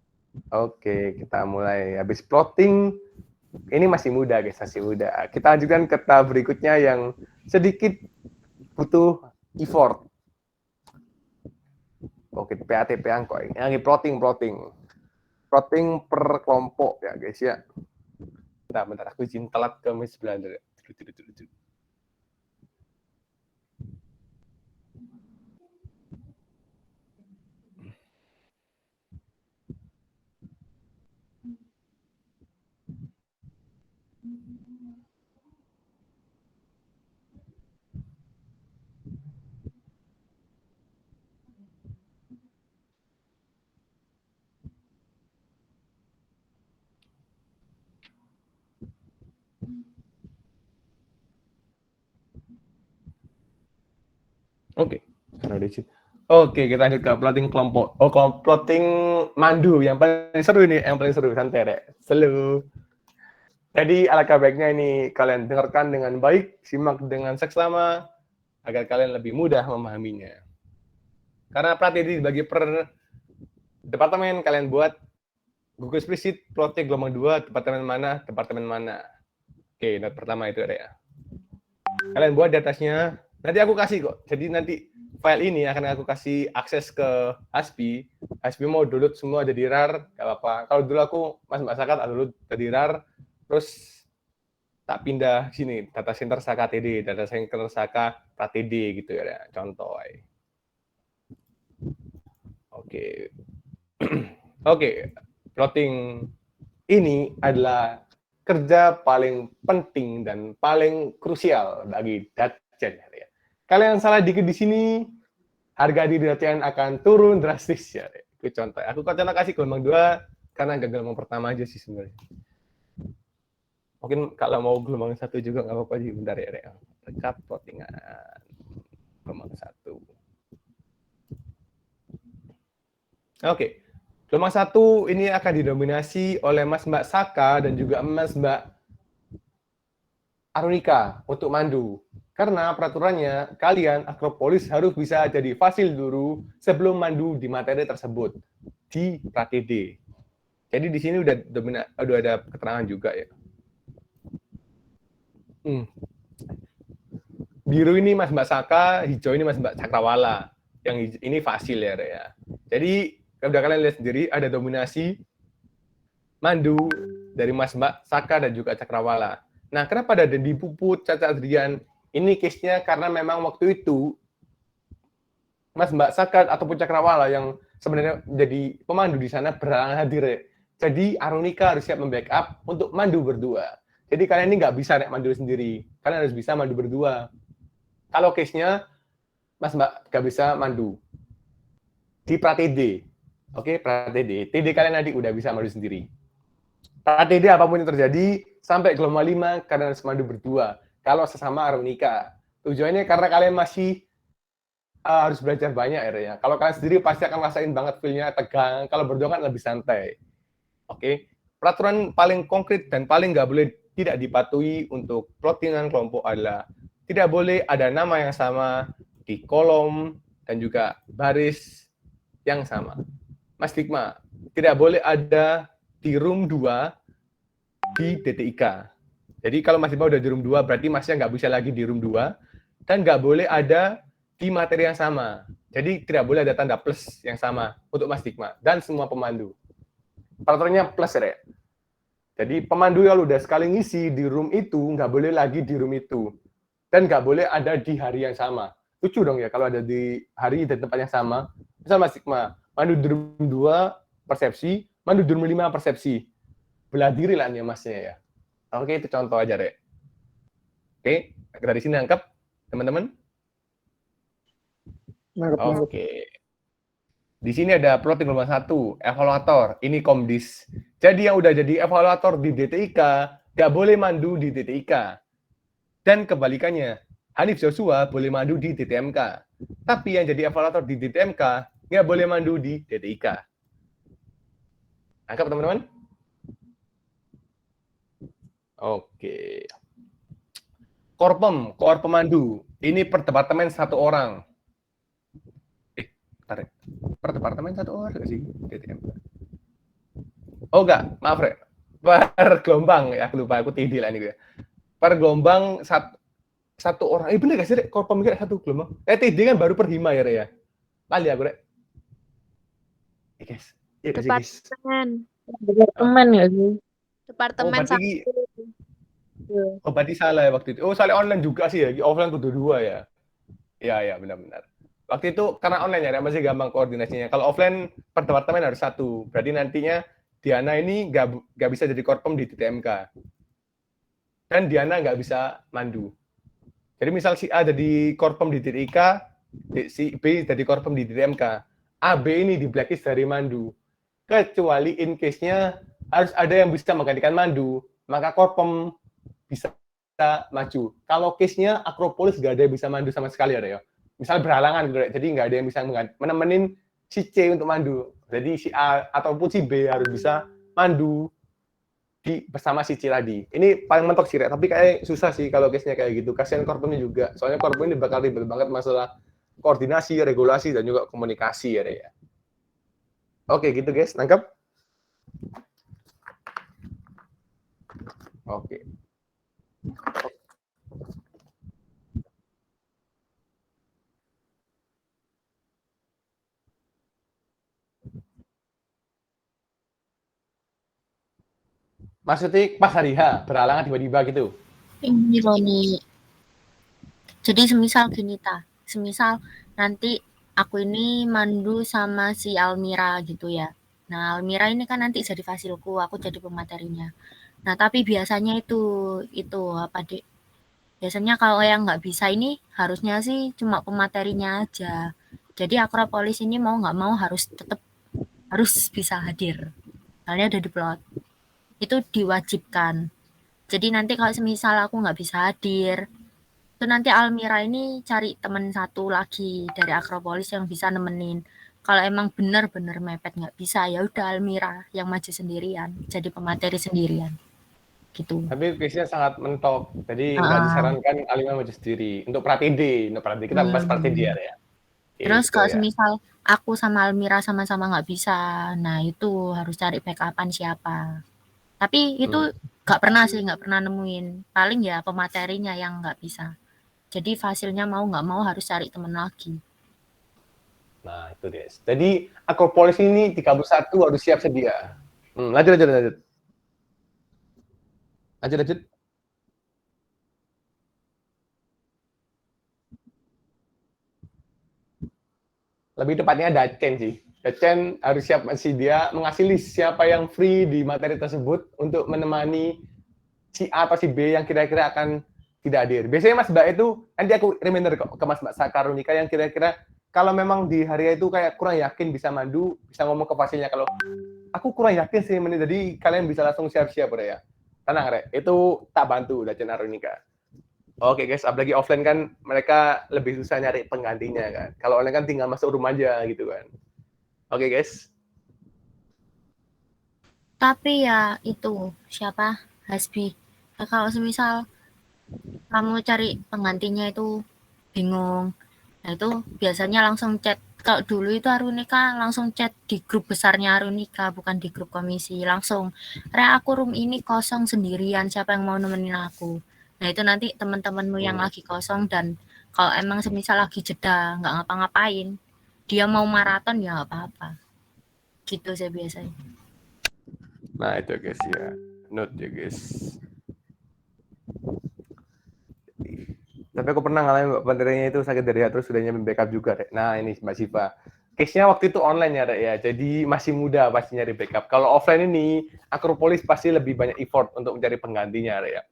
Oke, kita mulai. Habis plotting, ini masih muda guys, masih muda. Kita lanjutkan ke tahap berikutnya yang sedikit butuh effort. Oke, PATP angko. Ini plotting. Plotting per kelompok ya guys ya. Bentar, aku izin telat ke Miss Belanda. Oke, kita lanjut ke plotting kelompok. Oh, plotting mandu yang paling seru ini, yang paling seru, santai deh. Seru. Jadi alangkah baiknya ini kalian dengarkan dengan baik, simak dengan seksama agar kalian lebih mudah memahaminya. Karena pratedi dibagi per departemen, kalian buat Google Spreadsheet, plotnya gelombang 2, departemen mana. Oke, note pertama itu ada ya. Kalian buat di atasnya, nanti aku kasih kok. Jadi nanti file ini akan aku kasih akses ke Haspi. Haspi mau download semua ada di RAR, nggak apa-apa. Kalau dulu aku Mbak Sakat download dari RAR, terus tak pindah sini, data center Saka TD, data center Saka PraTD gitu ya, contoh. Oke. Oke, plotting ini adalah kerja paling penting dan paling krusial bagi Datjen. Ya. Kalian salah dikit di sini, harga di Datjen akan turun drastis ya. Itu contoh. Aku contoh kasih gelombang 2 karena gagal gelombang pertama aja sih sebenarnya. Mungkin kalau mau gelombang 1 juga nggak apa-apa sih. Bentar ya. Rekap plottingan gelombang 1. Oke. Gelombang 1 ini akan didominasi oleh Mas Mbak Saka dan juga Mas Mbak Arunika untuk mandu. Karena peraturannya, kalian Akropolis harus bisa jadi fasil dulu sebelum mandu di materi tersebut di PraTD. Jadi di sini udah ada keterangan juga ya. Biru ini Mas Mbak Saka, hijau ini Mas Mbak Cakrawala. Yang ini fasil ya. Jadi udah kalian lihat sendiri ada dominasi mandu dari Mas Mbak Saka dan juga Cakrawala. Nah, kenapa ada Dendi Puput, Caca Adrian? Ini case-nya karena memang waktu itu Mas Mbak Saka ataupun Cakrawala yang sebenarnya jadi pemandu di sana berhalangan hadir. Ya. Jadi Arunika harus siap membackup untuk mandu berdua. Jadi kalian ini nggak bisa mandu sendiri. Kalian harus bisa mandu berdua. Kalau case-nya Mas Mbak nggak bisa mandu di PraTD. Oke, PraTD. TD kalian nanti udah bisa mandu sendiri. PraTD apapun yang terjadi, sampai gelombang 5 kalian harus mandu berdua. Kalau sesama Arunika. Tujuannya karena kalian masih harus belajar banyak ya. Kalau kalian sendiri pasti akan rasain banget feel-nya tegang. Kalau berdua kan lebih santai. Oke. Peraturan paling konkret dan paling nggak boleh tidak dipatuhi untuk plottingan kelompok adalah tidak boleh ada nama yang sama di kolom dan juga baris yang sama. Mas Dikma, tidak boleh ada di room 2 di DTIK. Jadi kalau Mas Dikma udah di room 2, berarti Masnya nggak bisa lagi di room 2, dan nggak boleh ada di materi yang sama. Jadi tidak boleh ada tanda plus yang sama untuk Mas Dikma dan semua pemandu. Peraturannya plus ya. Jadi pemandu kalau udah sekali ngisi di room itu, nggak boleh lagi di room itu. Dan nggak boleh ada di hari yang sama. Lucu dong ya kalau ada di hari dan tempat yang sama. Misal Mas Dikma, mandu di room 2 persepsi, mandu di room 5 persepsi. Belah diri lah nih Masnya ya. Oke, itu contoh aja, Rek. Oke, dari sini nangkep, teman-teman? Nangkep. Oke. Di sini ada plot gelombang 1, evaluator, ini Komdis. Jadi yang udah jadi evaluator di DTIK, nggak boleh mandu di DTIK. Dan kebalikannya, Hanif Joshua boleh mandu di DTMK. Tapi yang jadi evaluator di DTMK, nggak boleh mandu di DTIK. Angkat teman-teman? Oke. Korpem, koor pemandu. Ini per departemen 1 orang. Tarik. Per departemen 1 orang nggak sih? DTMK. Oh enggak, maaf Rek. Per gelombang, ya aku lupa, aku TD lah ini gue. Per gelombang 1 orang. Bener gak sih Rek? Korpem kayak 1 gelombang. TD kan baru per hima ya Rek ya? Lali aku Rek. Guys. Iya kasih guys. Departemen. Departemen nggak sih? Departemen berarti satu. berarti salah ya waktu itu. Oh, salah online juga sih ya. Offline kudu 2 ya. Iya, benar-benar. Waktu itu karena online ya, masih gampang koordinasinya. Kalau offline per departemen harus 1. Berarti nantinya Diana ini nggak bisa jadi korpem di DTMK. Dan Diana nggak bisa mandu. Jadi misal si A jadi korpem di DTIK, si B jadi korpem di DTMK. A, B ini di blacklist dari mandu. Kecuali in case-nya harus ada yang bisa menggantikan mandu, maka korpem bisa maju. Kalau case-nya Akropolis nggak ada yang bisa mandu sama sekali ada ya. Misal berhalangan gitu, jadi nggak ada yang bisa menemenin si C untuk mandu. Jadi si A ataupun si B harus bisa mandu bersama si C tadi. Ini paling mentok sih, tapi kayak susah sih kalau case-nya kayak gitu. Kasihan korpemnya juga. Soalnya korpem ini bakal ribet banget masalah koordinasi, regulasi, dan juga komunikasi ya. Oke, gitu guys. Nangkep? Oke. Maksudnya pas hari H, berhalangan tiba-tiba gitu? Ini Roni. Jadi semisal gini semisal nanti aku ini mandu sama si Almira gitu ya. Nah, Almira ini kan nanti jadi fasilku, aku jadi pematerinya. Nah, tapi biasanya itu apa Dek? Biasanya kalau yang nggak bisa ini harusnya sih cuma pematerinya aja. Jadi Akropolis ini mau nggak mau harus bisa hadir. Soalnya ada di plot. Itu diwajibkan. Jadi nanti kalau semisal aku nggak bisa hadir, itu nanti Almira ini cari teman 1 lagi dari Akropolis yang bisa nemenin. Kalau emang benar-benar mepet nggak bisa, ya udah Almira yang maju sendirian, jadi pemateri sendirian. Gitu. Tapi case-nya sangat mentok. Jadi nggak disarankan Alima maju sendiri. Untuk Pratidi kita bahas Pratidi ya. Terus kalau semisal aku sama Almira sama-sama nggak bisa, nah itu harus cari backup-an siapa. Tapi itu nggak pernah nemuin. Paling ya pematerinya yang nggak bisa. Jadi fasilnya mau nggak mau harus cari temen lagi. Nah, itu guys. Jadi Akropolis ini 31 harus siap sedia. Lanjut. Lebih tepatnya Dacen sih. Dacen harus siap dia mengasih list siapa yang free di materi tersebut untuk menemani si A atau si B yang kira-kira akan tidak hadir. Biasanya Mas Mbak itu, nanti aku reminder kok ke Mas Mbak Sakarunika yang kira-kira kalau memang di hari itu kayak kurang yakin bisa mandu, bisa ngomong ke fasilnya kalau aku kurang yakin sih, jadi kalian bisa langsung siap-siap ya. Tenang Rek, itu tak bantu Dacen Arunika. Oke guys, apalagi offline kan mereka lebih susah nyari penggantinya kan. Kalau online kan tinggal masuk rumah aja gitu kan. Oke guys. Tapi ya itu siapa? Hasbi. Nah, kalau semisal kamu cari penggantinya itu bingung. Nah itu biasanya langsung chat. Kalau dulu itu Arunika langsung chat di grup besarnya Arunika, bukan di grup komisi. Langsung, aku room ini kosong sendirian, siapa yang mau nemenin aku? Nah itu nanti teman-temanmu yang lagi kosong dan kalau emang semisal lagi jeda nggak ngapa-ngapain, dia mau maraton ya nggak apa-apa. Gitu saya biasanya. Nah itu guys ya, note ya guys. Tapi aku pernah ngalamin Mbak Panterinya itu sakit dari terus sudah nyampe backup juga Rek. Nah ini Mbak Siva. Case-nya waktu itu online ya Rek ya, jadi masih mudah pasti nyari backup. Kalau offline ini, Akropolis pasti lebih banyak effort untuk mencari penggantinya Rek ya.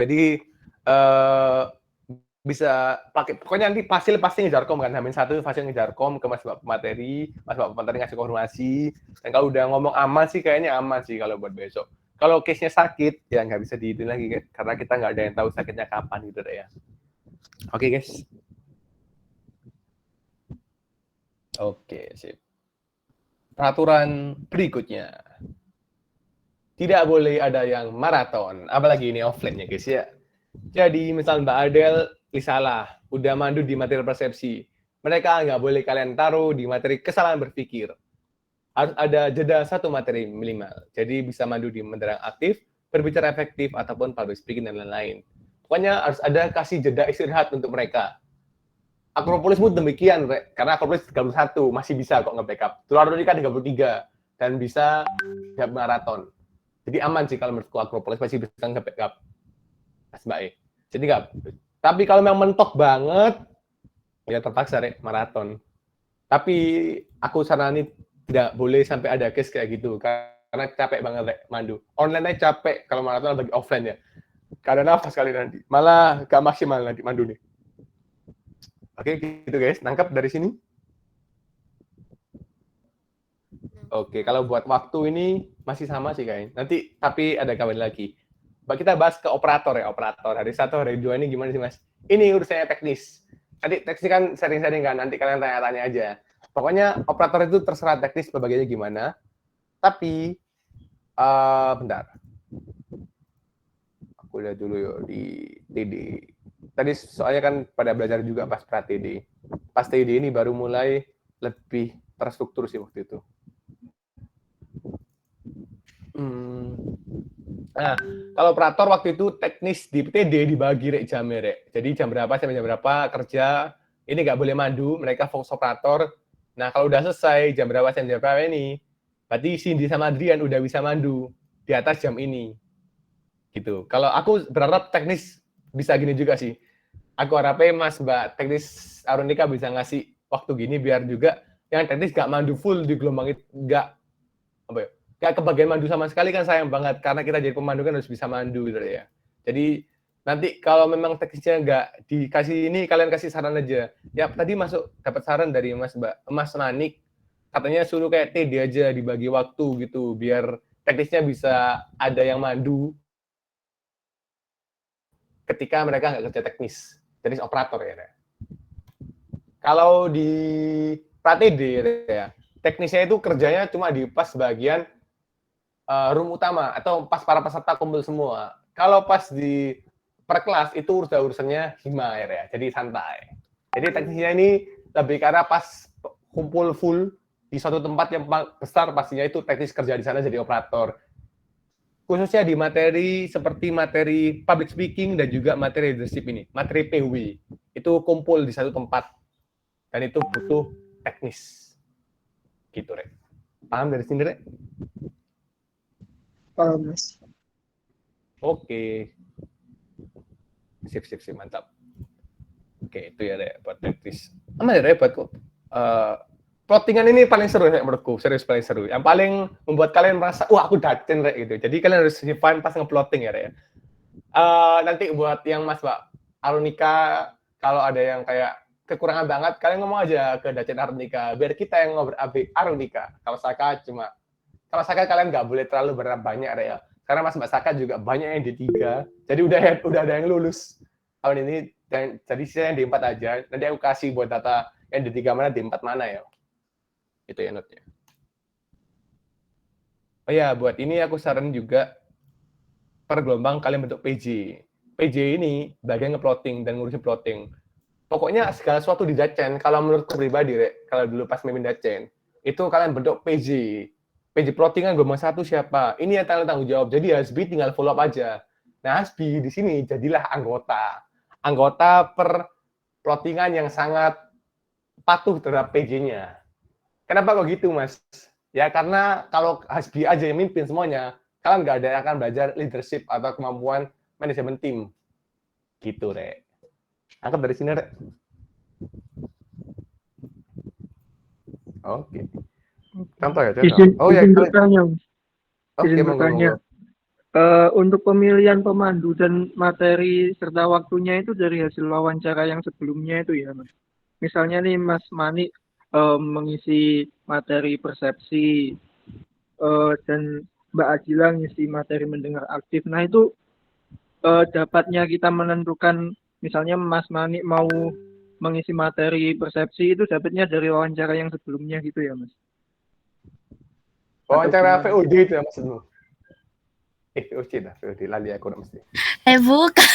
Jadi bisa pakai, pokoknya nanti Fasil pasti ngejarkom kan, H-1 Fasil ngejarkom ke Mas Bapak materi, Mas Bapak materi ngasih konfirmasi, dan kalau udah ngomong aman sih kayaknya aman sih kalau buat besok. Kalau case-nya sakit, ya nggak bisa dihitung lagi, karena kita nggak ada yang tahu sakitnya kapan gitu deh ya. Oke guys. Oke, sip. Peraturan berikutnya. Tidak boleh ada yang maraton, apalagi ini offline ya guys ya. Jadi misal Mbak Adel, salah, udah mandu di materi persepsi. Mereka nggak boleh kalian taruh di materi kesalahan berpikir. Harus ada jeda satu materi minimal. Jadi bisa mandu di materi yang aktif, berbicara efektif, ataupun public speaking dan lain-lain. Pokoknya harus ada kasih jeda istirahat untuk mereka. Akropolis pun demikian, karena Akropolis 31 masih bisa kok nge-backup. Tularonika 33 dan bisa nggak maraton. Jadi aman sih kalau menurutku Akropolis masih bisa nge-backup. Mas Mbak E. Jadi nggak. Tapi kalau memang mentok banget, ya terpaksa maraton. Tapi aku saranin tidak boleh sampai ada case kayak gitu karena capek banget mandu. Online aja capek kalau maraton bagi offline ya. Karena nafas kali nanti. Malah gak maksimal nanti mandu nih. Oke, gitu guys. Nangkap dari sini. Oke, kalau buat waktu ini masih sama sih kayaknya. Nanti tapi ada kawan lagi. Kita bahas ke operator ya, operator. Hari 1, hari 2 ini gimana sih Mas? Ini urusannya teknis. Tadi teknis kan sering-sering kan, nanti kalian tanya-tanya aja. Pokoknya operator itu terserah teknis pembagiannya gimana. Tapi, bentar. Aku lihat dulu yuk di TD. Tadi soalnya kan pada belajar juga pas pra-TD. Pas TD ini baru mulai lebih terstruktur sih waktu itu. Nah, kalau operator waktu itu teknis di TD dibagi jamnya, Jadi jam berapa sampai jam berapa kerja, ini nggak boleh mandu, mereka fokus operator. Nah, kalau udah selesai jam berapa sampai jam berapa ini, berarti Cindy sama Adrian udah bisa mandu di atas jam ini. Gitu. Kalau aku berharap teknis bisa gini juga sih. Aku harapnya Mas Mbak teknis Arunika bisa ngasih waktu gini biar juga yang teknis nggak mandu full di gelombang itu, nggak kebagian mandu sama sekali kan sayang banget karena kita jadi pemandu kan harus bisa mandu gitu ya. Jadi nanti kalau memang teknisnya nggak dikasih ini kalian kasih saran aja. Ya tadi masuk dapat saran dari Mas Nanik katanya suruh kayak TD aja dibagi waktu gitu biar teknisnya bisa ada yang mandu ketika mereka nggak kerja teknis. Teknis operator ya. Kalau di pra-TD ya, teknisnya itu kerjanya cuma di pas bagian room utama atau pas para peserta kumpul semua. Kalau pas di per kelas itu urusannya hima ya, jadi santai. Jadi teknisnya ini lebih karena pas kumpul full di suatu tempat yang besar pastinya itu teknis kerja di sana jadi operator. Khususnya di materi seperti materi public speaking dan juga materi leadership ini, materi PW itu kumpul di satu tempat dan itu butuh teknis. Gitu, Rek. Paham dari sini, Rek? Paham, Mas. Oke. Sip, mantap. Oke, itu ya, Rek, buat teknis. Aman ya, Rek, buat kok. Plottingan ini paling seru ya menurutku, serius paling seru. Yang paling membuat kalian merasa, wah aku dacen, Rek, gitu. Jadi kalian harus define pas nge-plotting ya, Rek. Nanti buat yang Mas Mbak Arunika, kalau ada yang kayak kekurangan banget, kalian ngomong aja ke Dacen Arunika, biar kita yang ngobrol Arunika. Kalau Saka kalian nggak boleh terlalu banyak ya. Karena Mas Mbak Saka juga banyak yang D3. Jadi udah ada yang lulus tahun ini. Jadi saya yang D4 aja. Nanti aku kasih buat data yang D3 mana, D4 mana ya. Itu ya notnya. Oh ya, buat ini aku saran juga per gelombang kalian bentuk PJ. PJ ini bagian nge-plotting dan ngurusin plotting. Pokoknya segala sesuatu di Dacen, kalau menurutku pribadi, Rek, kalau dulu pas mimpin Dacen, itu kalian bentuk PJ. PJ plotting kan gelombang 1 siapa? Ini yang tanggung jawab. Jadi Hasbi tinggal follow up aja. Nah, Hasbi di sini jadilah anggota. Anggota per plottingan yang sangat patuh terhadap PJ-nya. Kenapa kok gitu, Mas? Ya karena kalau Hasbi aja yang mimpin semuanya, kalian nggak ada yang akan belajar leadership atau kemampuan manajemen tim. Gitu, Rek. Angkat dari sini, Rek. Oke. Contoh ya, contoh. Oh ya, kalian. Oke, monggo. Untuk pemilihan pemandu dan materi serta waktunya itu dari hasil wawancara yang sebelumnya itu ya, Mas. Misalnya nih Mas Mani mengisi materi persepsi dan Mbak Ajila ngisi materi mendengar aktif. Nah itu dapatnya kita menentukan misalnya Mas Mani mau mengisi materi persepsi itu dapatnya dari wawancara yang sebelumnya gitu ya, Mas. Wawancara gimana? VOD itu ya maksudmu? VOD dah, VOD lali aku nak mesti. Bukan.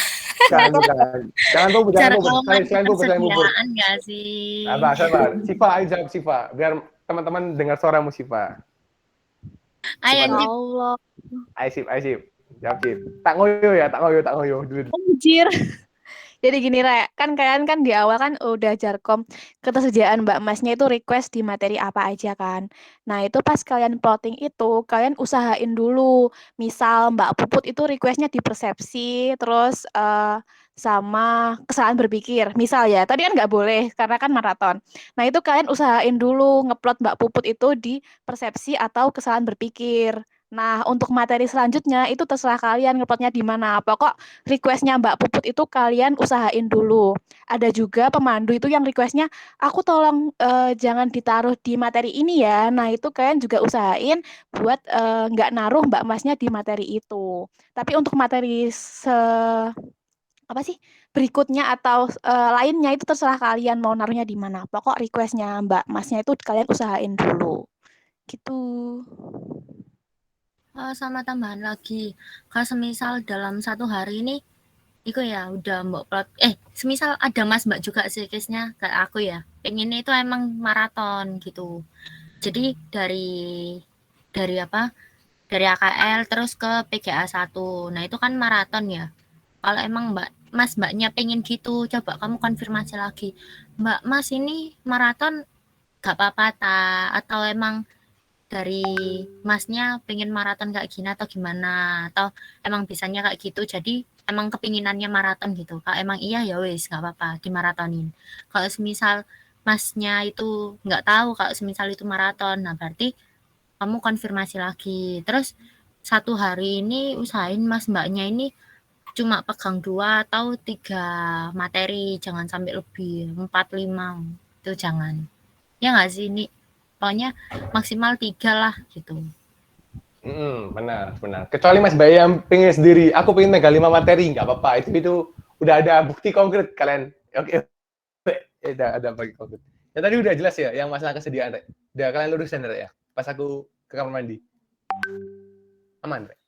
Jangan bubur, Cara jangan bubur. kamu mandi Selain bubur, selain bubur. persediaan nggak sih? Sabar. Siva, ayo jawab Siva. Biar teman-teman dengar suaramu Siva. Ayo, Siva, Jip. Allah. ayo Sip. Jawab Sip. Tak ngoyo ya, tak ngoyo. Dulu. Anjir. Jadi gini Rek, kan kalian kan di awal kan udah jarkom ketersediaan Mbak Masnya itu request di materi apa aja kan. Nah itu pas kalian plotting itu, kalian usahain dulu. Misal Mbak Puput itu requestnya di persepsi, terus sama kesalahan berpikir. Misal ya, tadi kan nggak boleh karena kan maraton. Nah itu kalian usahain dulu ngeplot Mbak Puput itu di persepsi atau kesalahan berpikir. Nah, untuk materi selanjutnya itu terserah kalian ngeplotnya di mana. Pokok requestnya Mbak Puput itu kalian usahain dulu. Ada juga pemandu itu yang requestnya, aku tolong jangan ditaruh di materi ini ya. Nah itu kalian juga usahain buat nggak naruh Mbak Masnya di materi itu. Tapi untuk materi berikutnya atau lainnya itu terserah kalian mau naruhnya di mana. Pokok requestnya Mbak Masnya itu kalian usahain dulu. Gitu. Sama tambahan lagi, kalau semisal dalam 1 hari ini, itu ya udah mbok plot. Semisal ada Mas Mbak juga sih case-nya kayak aku ya. Pengennya itu emang maraton gitu. Jadi dari apa? Dari AKL terus ke PGA 1. Nah, itu kan maraton ya. Kalau emang Mbaknya pengen gitu, coba kamu konfirmasi lagi. Mbak, Mas ini maraton gak apa-apa atau emang dari Masnya pengen maraton kayak gini atau gimana, atau emang bisanya kayak gitu jadi emang kepinginannya maraton gitu. Kalau emang iya ya wes nggak apa-apa dimaratonin. Kalau semisal Masnya itu nggak tahu kalau semisal itu maraton, nah berarti kamu konfirmasi lagi. Terus 1 hari ini usahain Mas Mbaknya ini cuma pegang 2 atau 3 materi, jangan sampai lebih 4, 5 itu jangan. Ya nggak sih ini? Pokoknya maksimal 3 lah gitu. Benar. Kecuali Mas Bayu yang pengen sendiri, aku pengen megang 5 materi, nggak apa-apa. Itu udah ada bukti konkret kalian. Oke. Udah ada bukti konkret. Ya tadi udah jelas ya, yang masalah kesediaan, Rek. Udah kalian lurusin, Rek ya. Pas aku ke kamar mandi. Aman, Rek.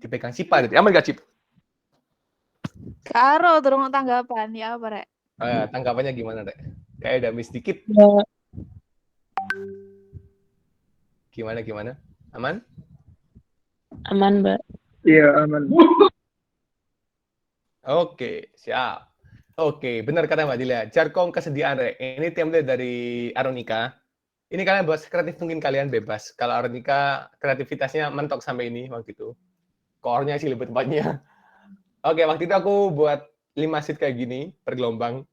Dipegang Cipa, Rek. Aman gak, Cip? Karo turun tanggapan ya apa Rek? Tanggapannya gimana, Rek? Kayak udah miss dikit. Ya, Gimana? Aman? aman, Mbak. Iya, aman. Oke, siap. Oke, benar kata Mbak Dilia. Jarkom kesediaan, Rek. Ini template dari Aronika. Ini kalian buat kreatif mungkin kalian bebas. Kalau Aronika kreativitasnya mentok sampai ini waktu itu. Core-nya sih lebih tepatnya. Oke, waktu itu aku buat 5 sheet kayak gini per gelombang.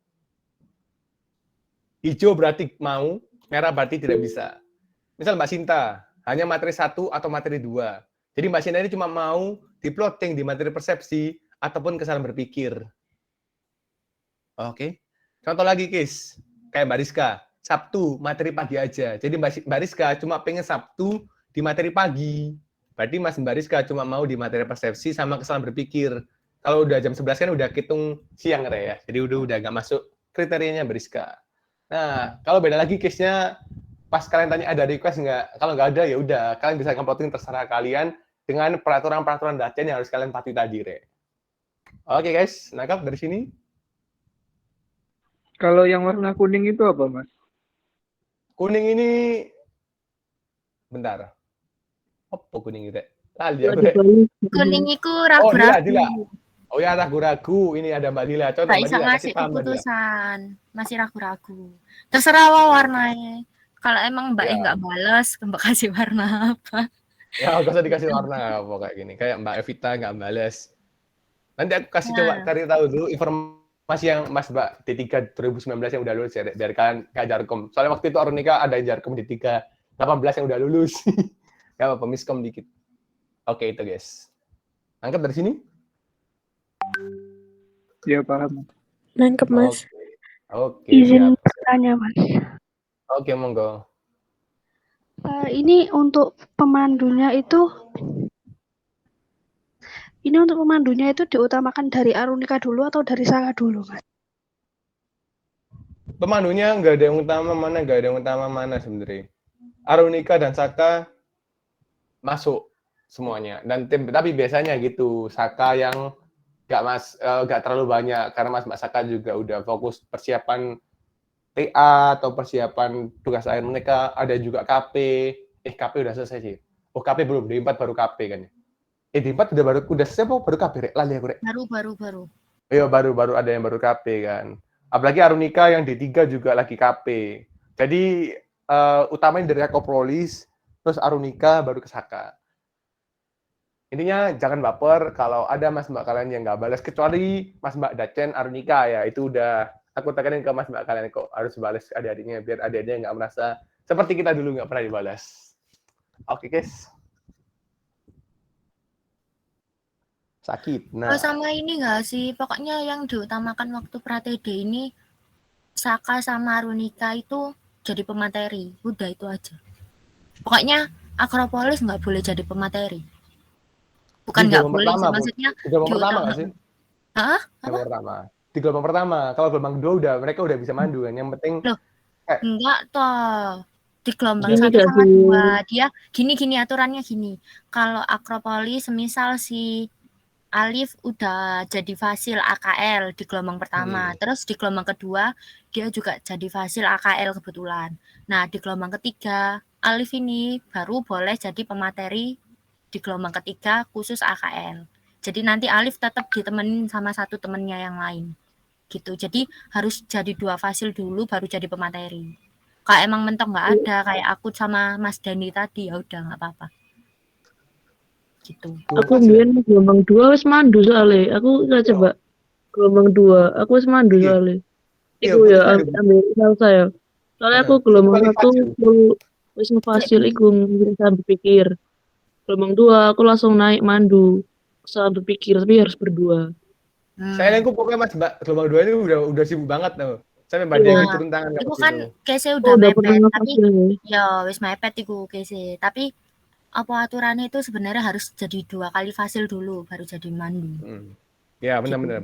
Hijau berarti mau, merah berarti tidak bisa. Misal Mbak Sinta, hanya materi 1 atau materi 2. Jadi Mbak Sinta ini cuma mau di-plotting di materi persepsi ataupun kesalahan berpikir. Oke. Contoh lagi, Kis. Kayak Mbak Rizka. Sabtu, materi pagi aja. Jadi Mbak Rizka cuma pengen Sabtu di materi pagi. Berarti Mbak Rizka cuma mau di materi persepsi sama kesalahan berpikir. Kalau udah jam 11 kan udah hitung siang, ya. Jadi udah nggak masuk kriterianya Mbak Rizka. Nah, kalau beda lagi case-nya, pas kalian tanya ada request nggak? Kalau nggak ada, ya udah. Kalian bisa nge-plotting terserah kalian dengan peraturan-peraturan Daten yang harus kalian patuhi tadi, Re. Oke, guys. Nangkap dari sini? Kalau yang warna kuning itu apa, Mas? Kuning ini... Bentar. Apa kuning itu? Lali aku, Waduh, Re. Kuning itu Oh, Dila. ragu-ragu. Oh ya, ragu-ragu. Ini ada Mbak Dila. Contoh Nggak Mbak bisa Dila, ngasih kasih paham Mbak Dila. keputusan, masih ragu-ragu. Terserah warnanya. Kalau emang Mbak Ya. nggak balas, Mbak kasih warna apa? Ya, gak usah dikasih warna apa kayak gini. Kayak Mbak Evita nggak bales. Nanti aku kasih coba cari tahu dulu informasi yang Mas Mbak D3 2019 yang udah lulus ya, biar kalian kayak Jarkom. Soalnya waktu itu Aronika ada Jarkom D3 18 yang udah lulus. Gak apa-apa, miskom dikit. Oke, itu guys. Angkat dari sini? Ya paham. Nangkep, Mas. Oke, Izin siap. bertanya, Mas. Oke, monggo. Ini untuk pemandunya itu diutamakan dari Arunika dulu atau dari Saka dulu, Mas? Pemandunya nggak ada yang utama mana sebenarnya. Arunika dan Saka masuk semuanya. Dan tapi biasanya gitu, Saka yang nggak terlalu banyak karena Mas Saka juga udah fokus persiapan TA atau persiapan tugas akhir mereka. Ada juga KP. KP udah selesai sih. Oh, KP belum, D4 baru KP kan ya. D4 udah selesai apa baru KP, Rek? Lali aku, Rek. Baru. Iya, baru ada yang baru KP kan. Apalagi Arunika yang D3 juga lagi KP. Jadi utamain dari Akoprolis, terus Arunika, baru ke Saka. Intinya jangan baper kalau ada mas mbak kalian yang nggak balas, kecuali mas mbak Dacen, Arunika ya, itu udah aku tekanin ke mas mbak kalian kok harus balas adik-adiknya biar adik-adiknya nggak merasa seperti kita dulu nggak pernah dibalas. Oke guys. Sakit. Nah, Sama ini nggak sih, pokoknya yang diutamakan waktu pra-TD ini Saka sama Arunika itu jadi pemateri, udah itu aja. Pokoknya Akropolis nggak boleh jadi pemateri. Bukan nggak boleh sih, maksudnya di gelombang pertama nggak sih? Hah? Gelombang pertama. Di gelombang pertama, kalau gelombang kedua mereka udah bisa mandu kan. Yang penting Enggak toh. Di gelombang Gini 1 gak sama sih? 2 dia gini aturannya gini. Kalau Akropolis semisal si Alif udah jadi fasil AKL di gelombang pertama, terus di gelombang kedua dia juga jadi fasil AKL kebetulan. Nah, di gelombang ketiga Alif ini baru boleh jadi pemateri di gelombang ketiga khusus AKL. Jadi nanti Alif tetap ditemenin sama satu temennya yang lain. Gitu. Jadi harus jadi 2 fasil dulu baru jadi pemateri. Kalau emang mentok nggak ada kayak aku sama Mas Dani tadi ya udah nggak apa-apa. Gitu. Aku biyen gelombang 2 wis mandu soalnya. Aku nggak coba gelombang 2, aku wis mandu soalnya. Iku ya ambil salsa ya. Soalnya aku gelombang 1 wis ngefasil iku bisa berpikir. Gelombang 2 aku langsung naik mandu. Saat berpikir tapi harus berdua. Saya aku pokoknya Mas Mbak gelombang 2 ini udah sibuk banget tuh. Sampai Mbak Dewi turun tangan Itu kan kese Oh, udah mepet pernah tapi ngefasil. ya wis mepet iku kese. Tapi apa aturannya itu sebenarnya harus jadi 2 kali fasil dulu baru jadi mandu. Ya benar.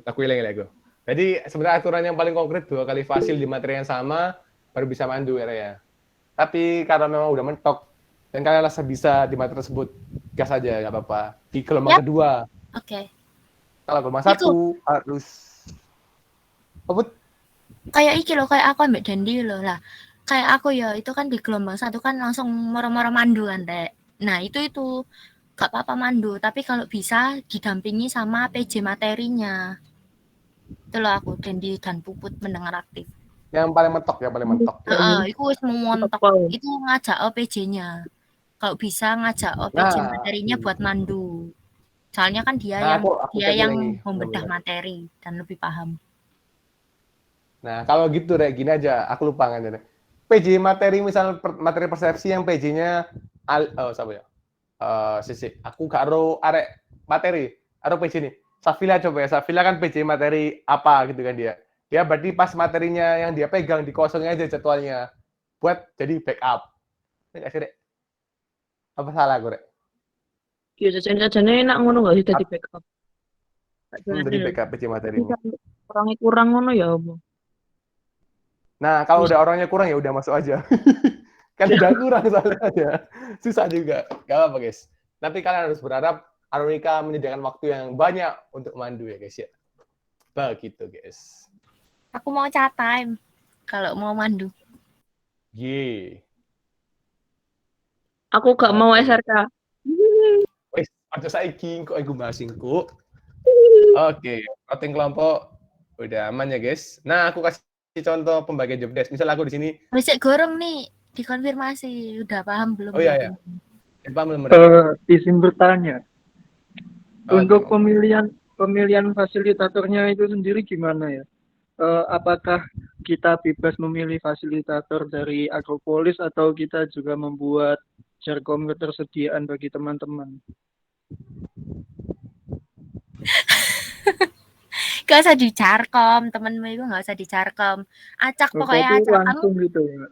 Aku hilang aku. Jadi sebenarnya aturan yang paling konkret 2 kali fasil di materi yang sama baru bisa mandu ya. Tapi karena memang udah mentok dan kalian rasa bisa di materi tersebut, gas aja nggak apa-apa. Di gelombang kedua. Oke. Kalau gelombang 1 harus kayak iki loh, kayak aku ambek Dandi loh lah. Kayak aku ya itu kan di gelombang 1 kan langsung moro-moro mandu kan, Rek. Nah, itu gak apa-apa mandu, tapi kalau bisa didampingi sama PJ materinya. Itu loh aku Dandi dan Puput mendengar aktif. Yang paling mentok Itu wis mentok. Itu ngajak OPJ-nya. Kalau bisa ngajak OPJ materinya buat mandu. Soalnya kan dia yang membedah materi dan lebih paham. Nah, kalau gitu Rek, gini aja, aku lupa kan. PJ materi misal materi persepsi yang PJ-nya siapa ya? Sisi. Aku gak aro arek materi, aro PJ nih. Safila coba ya. Safila kan PJ materi apa gitu kan dia. Dia berarti pas materinya yang dia pegang dikosongin aja jadwalnya buat jadi backup. Ini Rek. Apa salah gue, Rek? Iya, jajan-jajannya enak ngono gak sih tadi backup? Dari backup PJ materinya. Orangnya kurang ngono ya, Om. Nah, kalau udah orangnya kurang ya udah masuk aja. Kan udah kurang soalnya aja. Susah juga. Gak apa-apa, guys. Tapi kalian harus berharap Arunika menyediakan waktu yang banyak untuk mandu ya, guys ya. Begitu, guys. Aku mau chat time kalau mau mandu. Aku gak mau SRK. Wes, ada saiki kok aku bahasinku. Oke, voting kelompok udah aman ya, guys. Nah, aku kasih contoh pembagian job desk. Misal aku di sini. Masih goreng nih, dikonfirmasi. Udah paham belum? Oh iya. Paham belum? Izin bertanya. Untuk pemilihan fasilitatornya itu sendiri gimana ya? Apakah kita bebas memilih fasilitator dari Akropolis atau kita juga membuat jargon ketersediaan bagi teman-teman? Gak usah dicarkom, temenmu itu gak usah dicarkom. Acak pokoknya Itu acak. Kamu langsung gitu ya.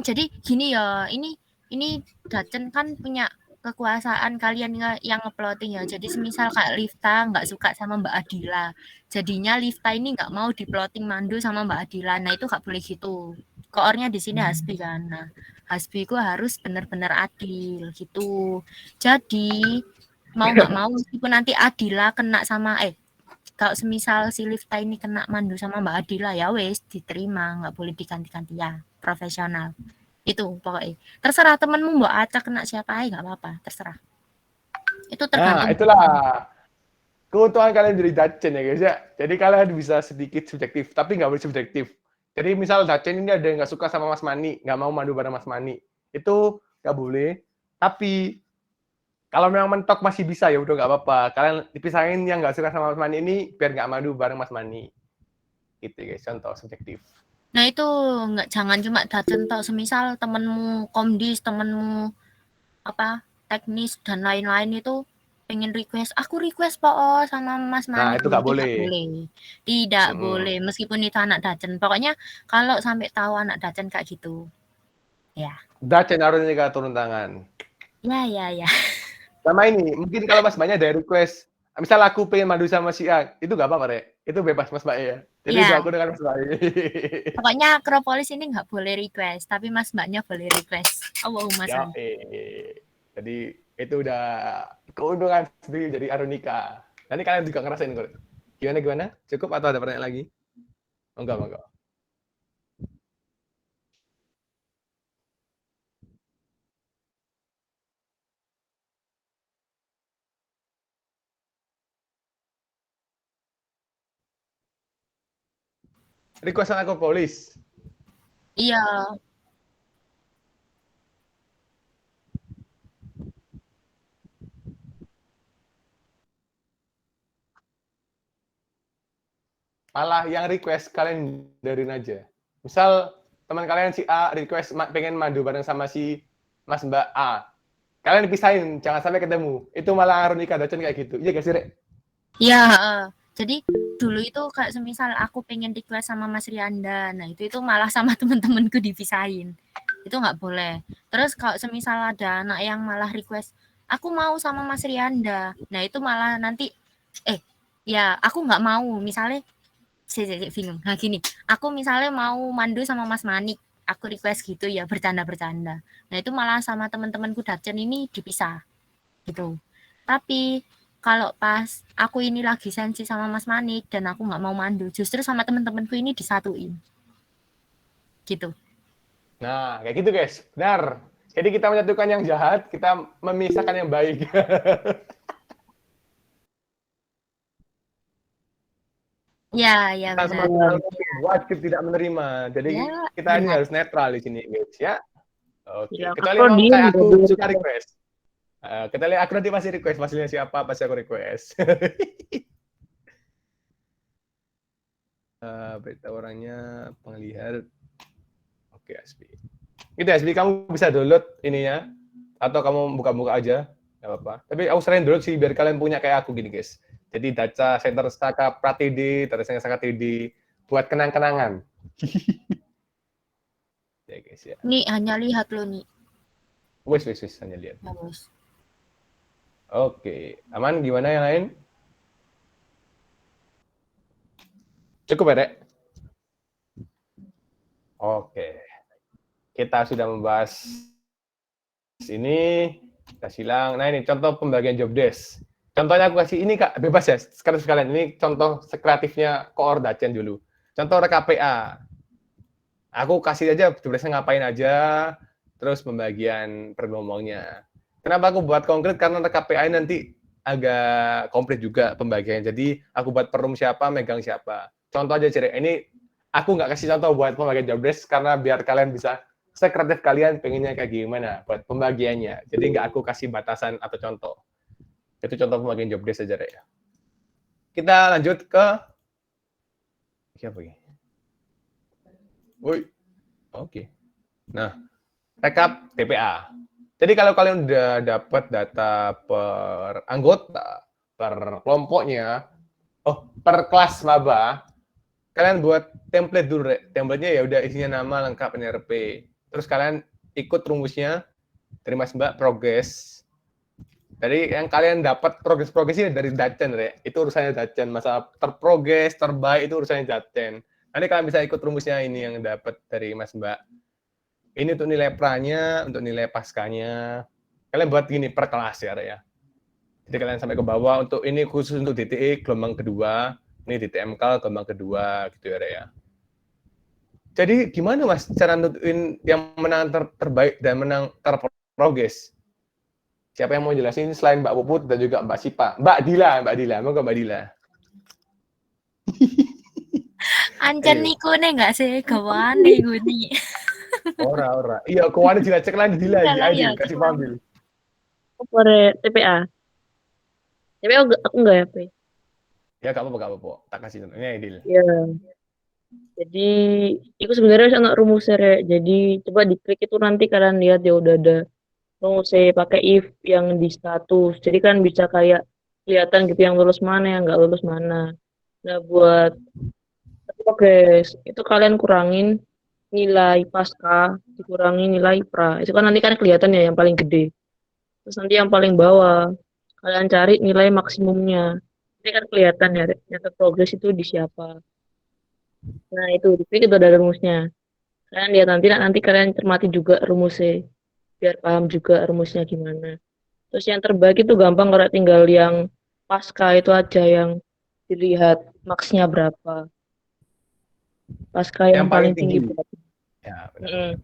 jadi gini ya, ini Dacen kan punya kekuasaan kalian yang nge-plotting ya. Jadi semisal Kak Lifta nggak suka sama Mbak Adila, jadinya Lifta ini nggak mau di-plotting Mandu sama Mbak Adila. Nah itu nggak boleh gitu. Koornya di sini Hasbi kan. Nah, Hasbi itu harus benar-benar adil gitu. Jadi mau nggak mau meskipun nanti Adila kena sama kalau semisal si Lifta ini kena Mandu sama Mbak Adila ya wes diterima, nggak boleh diganti-ganti ya, profesional. Itu pokoknya. Terserah temenmu mau acak kena siapa aja nggak apa-apa, terserah. Itu tergantung. Nah, itulah keuntungan kalian jadi Dacen ya guys ya. Jadi kalian bisa sedikit subjektif, tapi nggak boleh subjektif. Jadi misal Dacen ini ada yang nggak suka sama Mas Mani, nggak mau mandu bareng Mas Mani. Itu nggak boleh. Tapi kalau memang mentok masih bisa ya udah nggak apa-apa. Kalian dipisahin yang nggak suka sama Mas Mani ini biar nggak mandu bareng Mas Mani. Gitu guys, contoh subjektif. Nah itu jangan cuma Dacen toh, semisal temenmu komdis, temenmu apa teknis dan lain-lain itu pengen request, aku request sama Mas Nah, Mani. itu nggak boleh. Tidak boleh meskipun itu anak Dacen. Pokoknya kalau sampai tahu anak Dacen kayak gitu, ya. Dacen harus nikah turun tangan. Ya. Sama ini, mungkin kalau Mas Mbaknya ada request, misal aku pengen mandu sama si A, itu nggak apa-apa, Rek. Itu bebas Mas Mbak ya. Jadi Iya. aku dengan Mas Mbak. Pokoknya Akropolis ini nggak boleh request, tapi Mas Mbaknya boleh request. Allahumma Ya, sholli. jadi itu udah keuntungan sendiri jadi Arunika. Nanti kalian juga ngerasain kok. Gimana? Cukup atau ada pertanyaan lagi? Enggak. Requestan Akropolis. Iya. Malah yang request kalian hindarin aja. Misal teman kalian si A request pengen mandu bareng sama si Mas Mbak A. Kalian dipisahin, jangan sampai ketemu. Itu malah Arunika Dacen kayak gitu. Iya gak sih, Rek? Iya, jadi dulu itu kayak semisal aku pengen request sama Mas Rianda, nah itu malah sama temen-temenku dipisahin. Itu nggak boleh. Terus kalau semisal ada anak yang malah request, aku mau sama Mas Rianda, nah itu malah nanti, ya aku nggak mau, misalnya, saya bingung, nah gini, aku misalnya mau mandu sama Mas Manik, aku request gitu ya, bercanda-bercanda. Nah itu malah sama temen-temenku Dacen ini dipisah, gitu. Tapi kalau pas aku ini lagi sensi sama Mas Manik dan aku nggak mau mandu, justru sama temen-temenku ini disatuin. Gitu. Nah, kayak gitu guys. Benar. Jadi kita menyatukan yang jahat, kita memisahkan yang baik. Ya, Kita benar. semua wajib tidak menerima. Jadi Ya, kita ini benar. harus netral di sini guys ya. Oke. Ya, Kecuali aku memang diem kayak aku dulu. suka request. Kita lihat aku nanti pasti request, pastinya siapa pasti aku request. Berita orangnya penglihat. Oke, Asbi. Gitu Asbi, kamu bisa download ininya atau kamu buka-buka aja, nggak apa-apa. Tapi aku sering download sih biar kalian punya kayak aku gini guys. Jadi Daca Center Saka Pratidi, Daca Center Saka TD buat kenang-kenangan. Ya guys ya. Nih hanya lihat lo nih. Wes hanya lihat. Bagus. Oke, aman gimana yang lain? Cukup ya, Dek? Oke. Kita sudah membahas ini, kita silang. Nah ini contoh pembagian job desk. Contohnya aku kasih ini Kak, bebas ya sekalian. Ini contoh kreatifnya Koor Dacen dulu. Contoh RKPA. Aku kasih aja job desk-nya ngapain aja, terus pembagian per ngomongnya. Kenapa aku buat konkret? Karena RKPA nanti agak komplit juga pembagiannya. Jadi aku buat perum siapa, megang siapa. Contoh aja Cire. Ini aku nggak kasih contoh buat pembagian job desk karena biar kalian bisa sekreatif kalian pengennya kayak gimana buat pembagiannya. Jadi nggak aku kasih batasan atau contoh. Itu contoh pembagian job desk saja ya. Kita lanjut ke siapa ini? Woi. Oke. Nah, rekap TPA. Jadi kalau kalian udah dapat data per anggota, per kelompoknya, Oh, per kelas maba, kalian buat template dulu, Rek. Template-nya ya udah isinya nama lengkap NRP. Terus kalian ikut rumusnya dari Mas Mbak progres. Jadi yang kalian dapat progres-progresnya dari Dacen, Rek. Itu urusannya Dacen. Masalah terprogres, terbaik itu urusannya Dacen. Nanti kalian bisa ikut rumusnya ini yang dapat dari Mas Mbak. Ini untuk nilai pra-nya, untuk nilai paskanya. Kalian buat gini per kelas ya, Rek ya. Jadi kalian sampai ke bawah untuk ini khusus untuk DTE gelombang kedua, ini DTMK gelombang kedua gitu ya, Rek ya. Jadi gimana Mas cara nentuin yang menang terbaik dan menang terprogres? Siapa yang mau jelasin selain Mbak Puput dan juga Mbak Sipa? Mbak Dila, mau ke Mbak Dila. Ancen Ayo. niku nih nggak sih gawane guni. Ora. Iya, kau ada cek lagi Dila Iya lah, aja, iya, kasih cek paham lagi. Dil. Aku TPA. TPA aku enggak ya, Pe. Ya gak apa-apa. Tak kasih contohnya ya, Dil. Iya. Jadi itu sebenarnya sangat rumusnya, Rek. Jadi coba diklik itu nanti kalian lihat ya udah ada rumusnya pakai if yang di status. Jadi kan bisa kayak kelihatan gitu yang lulus mana, yang nggak lulus mana. Nah, buat progres itu kalian kurangin nilai pasca, dikurangi nilai pra. Itu kan nanti kan kelihatan ya yang paling gede. Terus nanti yang paling bawah, kalian cari nilai maksimumnya. Ini kan kelihatan ya, ternyata progres itu di siapa. Nah, itu itu udah ada rumusnya. Kalian lihat nanti kalian cermati juga rumusnya, biar paham juga rumusnya gimana. Terus yang terbaik itu gampang kalau tinggal yang pasca itu aja yang dilihat maksnya berapa. Pasca yang paling tinggi berapa. Ya, benar.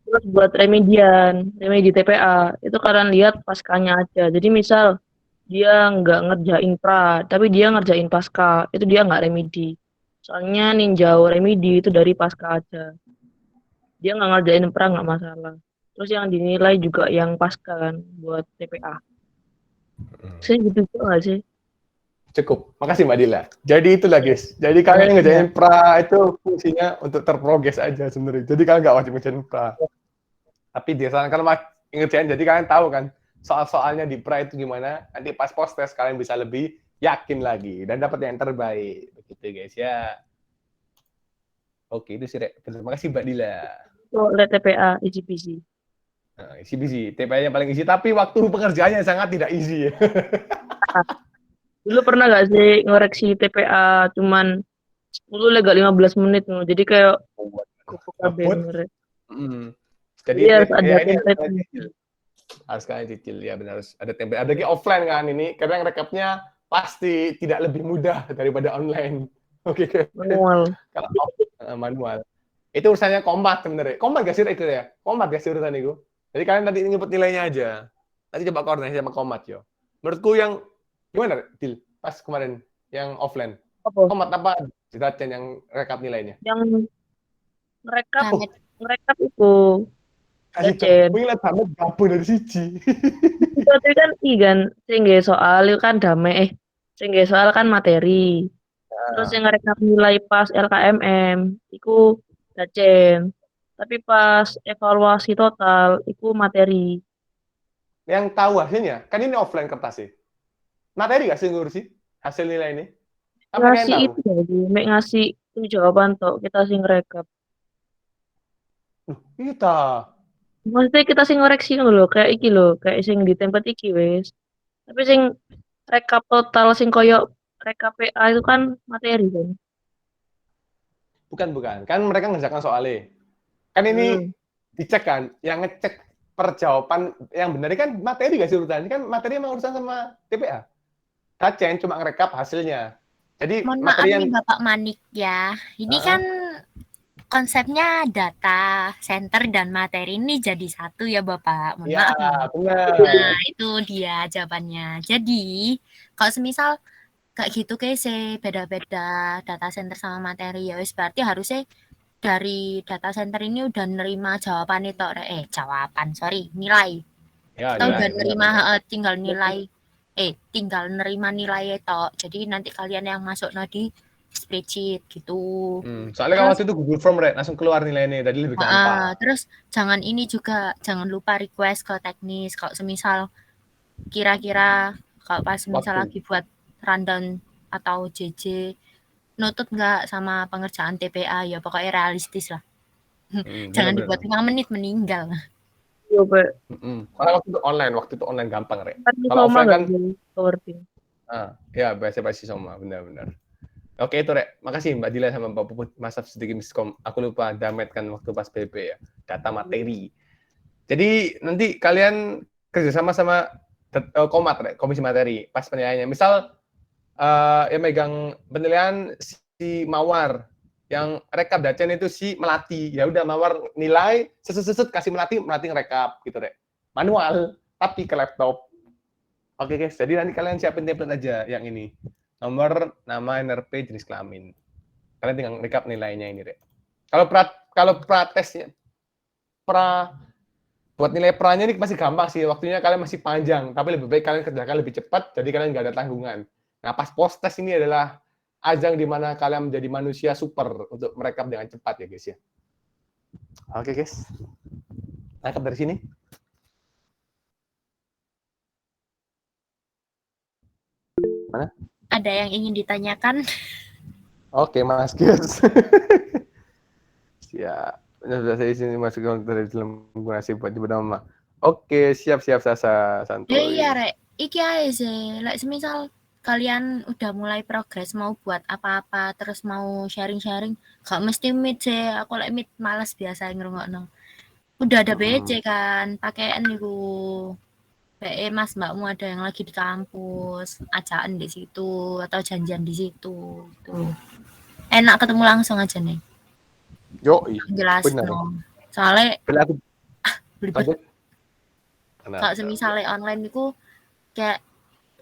Terus buat remedi TPA, itu kalian lihat paskanya aja. Jadi misal dia nggak ngerjain pra, tapi dia ngerjain pasca, itu dia nggak remedi. Soalnya ninjau remedi itu dari pasca aja. Dia nggak ngerjain pra nggak masalah. Terus yang dinilai juga yang pasca kan buat TPA. Saya gitu juga nggak sih? Cukup. Makasih Mbak Dila. Jadi itulah guys. Jadi kalian yang ngerjain pra itu fungsinya untuk terprogres aja sebenarnya. Jadi kalian nggak wajib ngerjain pra. Tapi disarankan ngerjain, jadi kalian tahu kan soal-soalnya di pra itu gimana. Nanti pas post test kalian bisa lebih yakin lagi dan dapat yang terbaik. Begitu guys ya. Oke, itu sih Rek. Terima kasih Mbak Dila. Lihat TPA, easy peasy. Nah, easy. TPA yang paling easy, tapi waktu pengerjaannya sangat tidak easy ya. Dulu pernah nggak sih ngoreksi TPA cuman 10 legal 15 menit. Jadi kayak Ngebut. Jadi harus ada ya, ini template. harus kalian cicil ya, benar, harus ada template. Ada lagi offline kan ini, kadang rekapnya pasti tidak lebih mudah daripada online. Oke. Manual. Kalau manual. Itu urusannya kombat sebenarnya. Kombat gak sih itu ya? Kombat gak sih urusan itu? Jadi kalian nanti input nilainya aja. Nanti coba koordinasi sama kombat yo. Menurutku yang gimana, Dil? Pas kemarin yang offline. Apa? Kombat apa? Diraten yang rekap nilainya. Yang ngerekap itu. Dacen. Wih lihat banget gabung dari siji. Itu kan kan sing soal itu kan damai. Sing soal kan materi. Terus yang ngerekap nilai pas LKMM itu Dacen. Tapi pas evaluasi total itu materi. Yang tahu hasilnya, kan ini offline kertas sih. Materi gak sih ngurusi hasil nilai ini? Apa Ngasih itu ya, ngasih jawaban toh kita sing ngerekap. Kita. Maksudnya kita sing ngoreksi loh, kayak iki loh, kayak sing di tempat iki wes. Tapi sing rekap total sing koyo rekap PA itu kan materi kan. Bukan. Kan mereka ngerjakan soalnya. Kan ini dicek kan, yang ngecek perjawaban yang benar kan materi gak sih urusan? Ini kan materi emang urusan sama TPA. Dacen cuma ngerekap hasilnya. Jadi Mohon materi maaf yang nih Bapak Manik ya. Ini kan konsepnya data, center, dan materi ini jadi satu ya Bapak. Mohon maaf. Benar. Nah, itu dia jawabannya. Jadi, kalau semisal kayak gitu kayak beda-beda data center sama materi ya wis berarti harusnya dari data center ini udah nerima jawaban itu nilai. Ya, Kita udah nilai, nerima benar. tinggal nerima nilai itu. Jadi nanti kalian yang masuk di spreadsheet gitu. Soalnya kalau waktu itu Google Form langsung keluar nilainya, tadi lebih gampang. Terus jangan lupa request ke teknis kalau semisal kira-kira kalau pas misal lagi buat rundown atau JJ, nutut nggak sama pengerjaan TPA ya pokoknya realistis lah. Jangan dibuat 5 menit meninggal. Coba Karena waktu itu online gampang, Rek. kan Kalau sama offline nggak kan, sih overthink. ya bahasa-bahasa sama, benar-benar. Oke itu, Rek. Makasih Mbak Dila sama Mbak Puput, maaf sedikit miskom. Aku lupa dametkan waktu pas PP ya, data materi. Jadi nanti kalian kerjasama sama Komat, Rek, komisi materi, pas penilaiannya. Misal yang megang penilaian si Mawar, yang rekap Dacen itu si Melati. Ya udah Mawar nilai, seset kasih Melati ngerekap gitu, Rek. Manual, tapi ke laptop. Oke guys, jadi nanti kalian siapin template aja yang ini. Nomor, nama, NRP, jenis kelamin. Kalian tinggal rekap nilainya ini, Rek. Kalau pra-tesnya, buat nilai pra-nya ini masih gampang sih, waktunya kalian masih panjang, tapi lebih baik kalian kerjakan lebih cepat, jadi kalian nggak ada tanggungan. Nah, pas post-test ini adalah ajang di mana kalian menjadi manusia super untuk merekap dengan cepat ya guys ya. Oke guys, rekap dari sini. Mana? Ada yang ingin ditanyakan? Oke, Mas Gios. Siap. Sudah saya sini masuk dari dalam menggunakan buat tiba nama. Oke, siap Sasa, santuy. Iya, Rek. Iki aja sih. Like, semisal kalian udah mulai progres mau buat apa-apa, terus mau sharing-sharing, gak mesti meet sih. Aku like meet malas biasa ngerungokno. Udah ada BC kan, pakaian niku. Mas mbakmu ada yang lagi di kampus, ajakan di situ atau janjian di situ. Tuh. Enak ketemu langsung aja nih. Yo, Jelas benar. no. Soalnya Aku belibet. Kalau semisalnya online itu kayak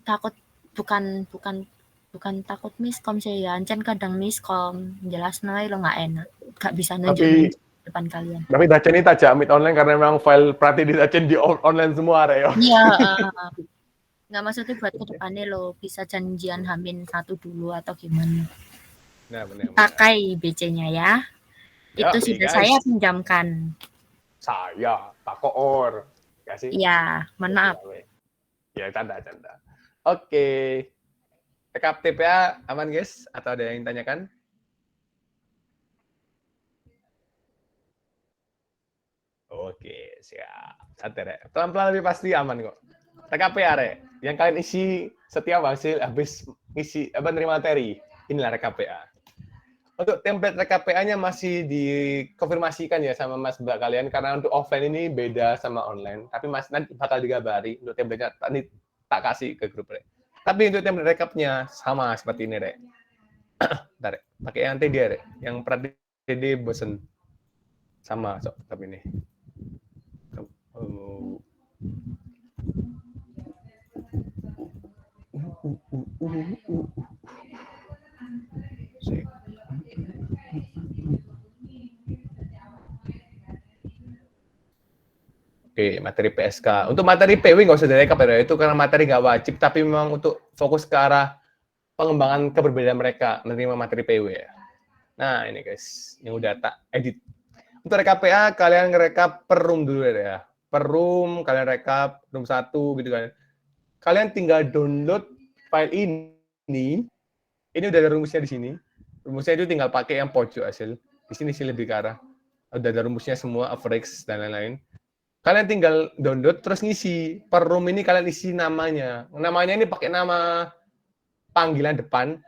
takut bukan takut miskom sih ya, ancen kadang miskom, jelas no lo nggak enak, nggak bisa nunjuk depan kalian. Tapi Dacen ini tak jamit online karena memang file prati di Dacen di online semua ya. Iya. Nggak maksudnya buat ke depannya lo bisa janjian Hamin 1 dulu atau gimana. Nah, benar. Pakai BC-nya ya. Itu sudah guys. Saya pinjamkan. Saya, Pak Koor. Ya sih? Iya, mohon maaf. Ya, canda. Oke. Rekap TPA aman, guys? Atau ada yang tanyakan? Oke, siap. Santai, Rek. Pelan-pelan lebih pasti aman kok. RKPA, Rek. Yang kalian isi setiap hasil habis ngisi menerima materi. Inilah RKPA. Untuk template RKPA-nya masih dikonfirmasikan ya sama Mas Mbak kalian, karena untuk offline ini beda sama online. Tapi Mas nanti bakal digabari untuk template-nya tak kasih ke grup, Rek. Tapi untuk template rekapnya sama seperti ini, Rek. Bentar, Rek. Pakai yang TD, Rek. Yang TD bosen. Sama, sok. Tapi ini. Oke, materi PSK. Untuk materi PW nggak usah direkap ya, itu karena materi nggak wajib, tapi memang untuk fokus ke arah pengembangan keberbedaan mereka menerima materi PW ya. Nah, ini guys, yang udah tak edit. Untuk RKPA, kalian ngerekap per room dulu ya. Per room, kalian rekap room 1 gitu kan. Kalian tinggal download file ini udah ada rumusnya di sini. Rumusnya itu tinggal pakai yang pojok hasil. Di sini sih lebih ke arah. Udah ada rumusnya semua, average, dan lain-lain. Kalian tinggal download, terus ngisi. Per room ini kalian isi namanya. Namanya ini pakai nama panggilan depan.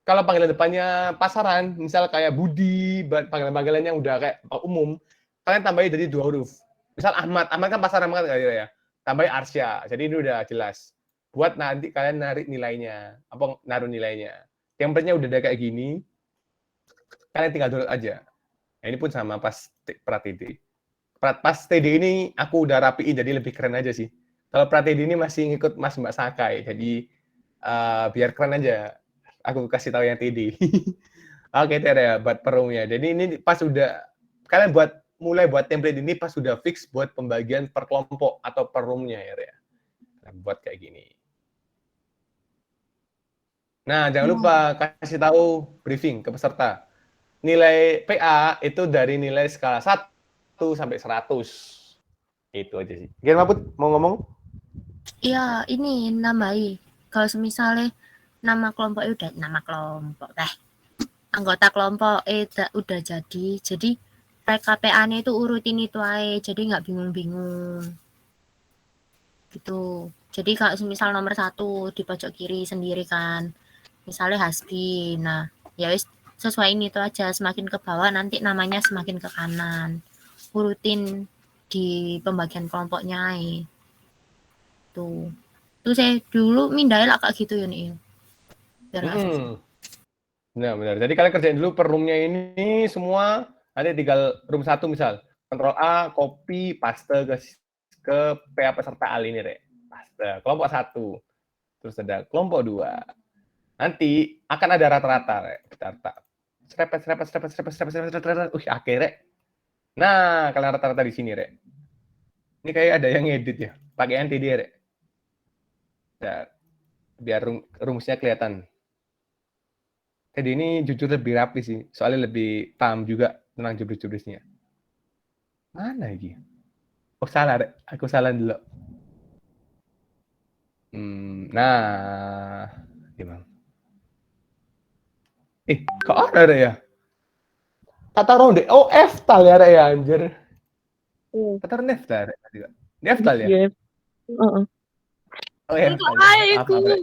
Kalau panggilan depannya pasaran, misal kayak Budi, panggilan-panggilannya udah kayak umum, kalian tambahin jadi 2 huruf. Misal Ahmad kan pasaran banget ya. Tambahin Arsya, jadi ini udah jelas. Buat nanti kalian narik nilainya, naruh nilainya. Template-nya udah ada kayak gini, kalian tinggal download aja. Nah, ini pun sama pas pra-TD. Pas TD ini aku udah rapiin, jadi lebih keren aja sih. Kalau pra-TD ini masih ngikut Mas Mbak Sakai, jadi biar keren aja. Aku kasih tahu yang TD. Oke, ya buat perumnya. Jadi ini pas sudah kalian mulai buat template ini pas sudah fix buat pembagian per kelompok atau per roomnya ya. Nah, buat kayak gini. Nah, jangan lupa kasih tahu briefing ke peserta. Nilai PA itu dari nilai skala 1 sampai 100. Itu aja sih. Gimana, Put? Mau ngomong? Iya, ini nambahi. Kalau misalnya nama kelompok anggota kelompok udah jadi PKPA-nya itu urutin itu aja, jadi nggak bingung-bingung gitu. Jadi kalau misal nomor 1 di pojok kiri sendiri kan, misalnya Hasbi, nah ya wis sesuaiin itu aja, semakin ke bawah nanti namanya semakin ke kanan, urutin di pembagian kelompoknya aja. Tuh saya dulu mindai lah kayak gitu ya nih. Biar nggak susah. Benar. Jadi kalian kerjain dulu per roomnya ini semua. Nanti tinggal room 1 misal. Ctrl A, copy, paste ke PA peserta A ini, Rek. Paste. Kelompok 1. Terus ada kelompok 2. Nanti akan ada rata-rata, Rek. Rata. Serepet. Akhirnya. Nah, kalian rata-rata di sini, Rek. Ini kayak ada yang ngedit ya. Pakai NTD, Rek. Biar rumusnya kelihatan. Jadi ini jujur lebih rapi sih, soalnya lebih paham juga tentang jubris-jubrisnya. Mana lagi? Oh salah, Rek. Aku salah dulu. Nah, gimana? Kok ada Rek ya? Kata ronde. Oh, Eftal ya, Rek ya, anjir. Kata Eftal, Rek. Ini Eftal ya? Iya. Oh, Eftal. Apa, Rek?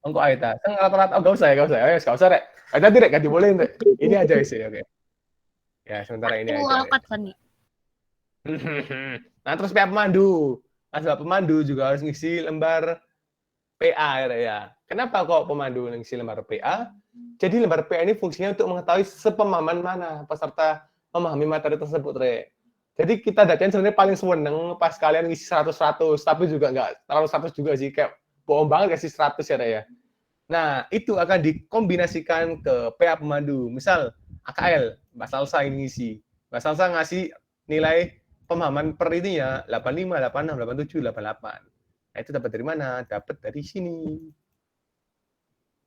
Engkau Aita, rata-rata, enggak usah, enggak usah, Rek. Nanti Rek, ganti bolehin, Rek. Ini aja isi, oke. Ya, sementara ini aja. Nah, terus PA pemandu. Nah, pemandu juga harus ngisi lembar PA, Rek ya. Kenapa kok pemandu ngisi lembar PA? Jadi lembar PA ini fungsinya untuk mengetahui sepemahaman mana peserta memahami materi tersebut, Rek. Jadi kita datang sebenarnya paling seneng pas kalian ngisi 100-100, tapi juga enggak terlalu 100 juga sih, kayak bohong banget kasih 100 ya, Rek ya. Nah, itu akan dikombinasikan ke PA pemandu. Misal, AKL, Mbak Salsa ini ngisi. Mbak Salsa ngasih nilai pemahaman per ini ya, 85, 86, 87, 88. Nah, itu dapat dari mana? Dapat dari sini.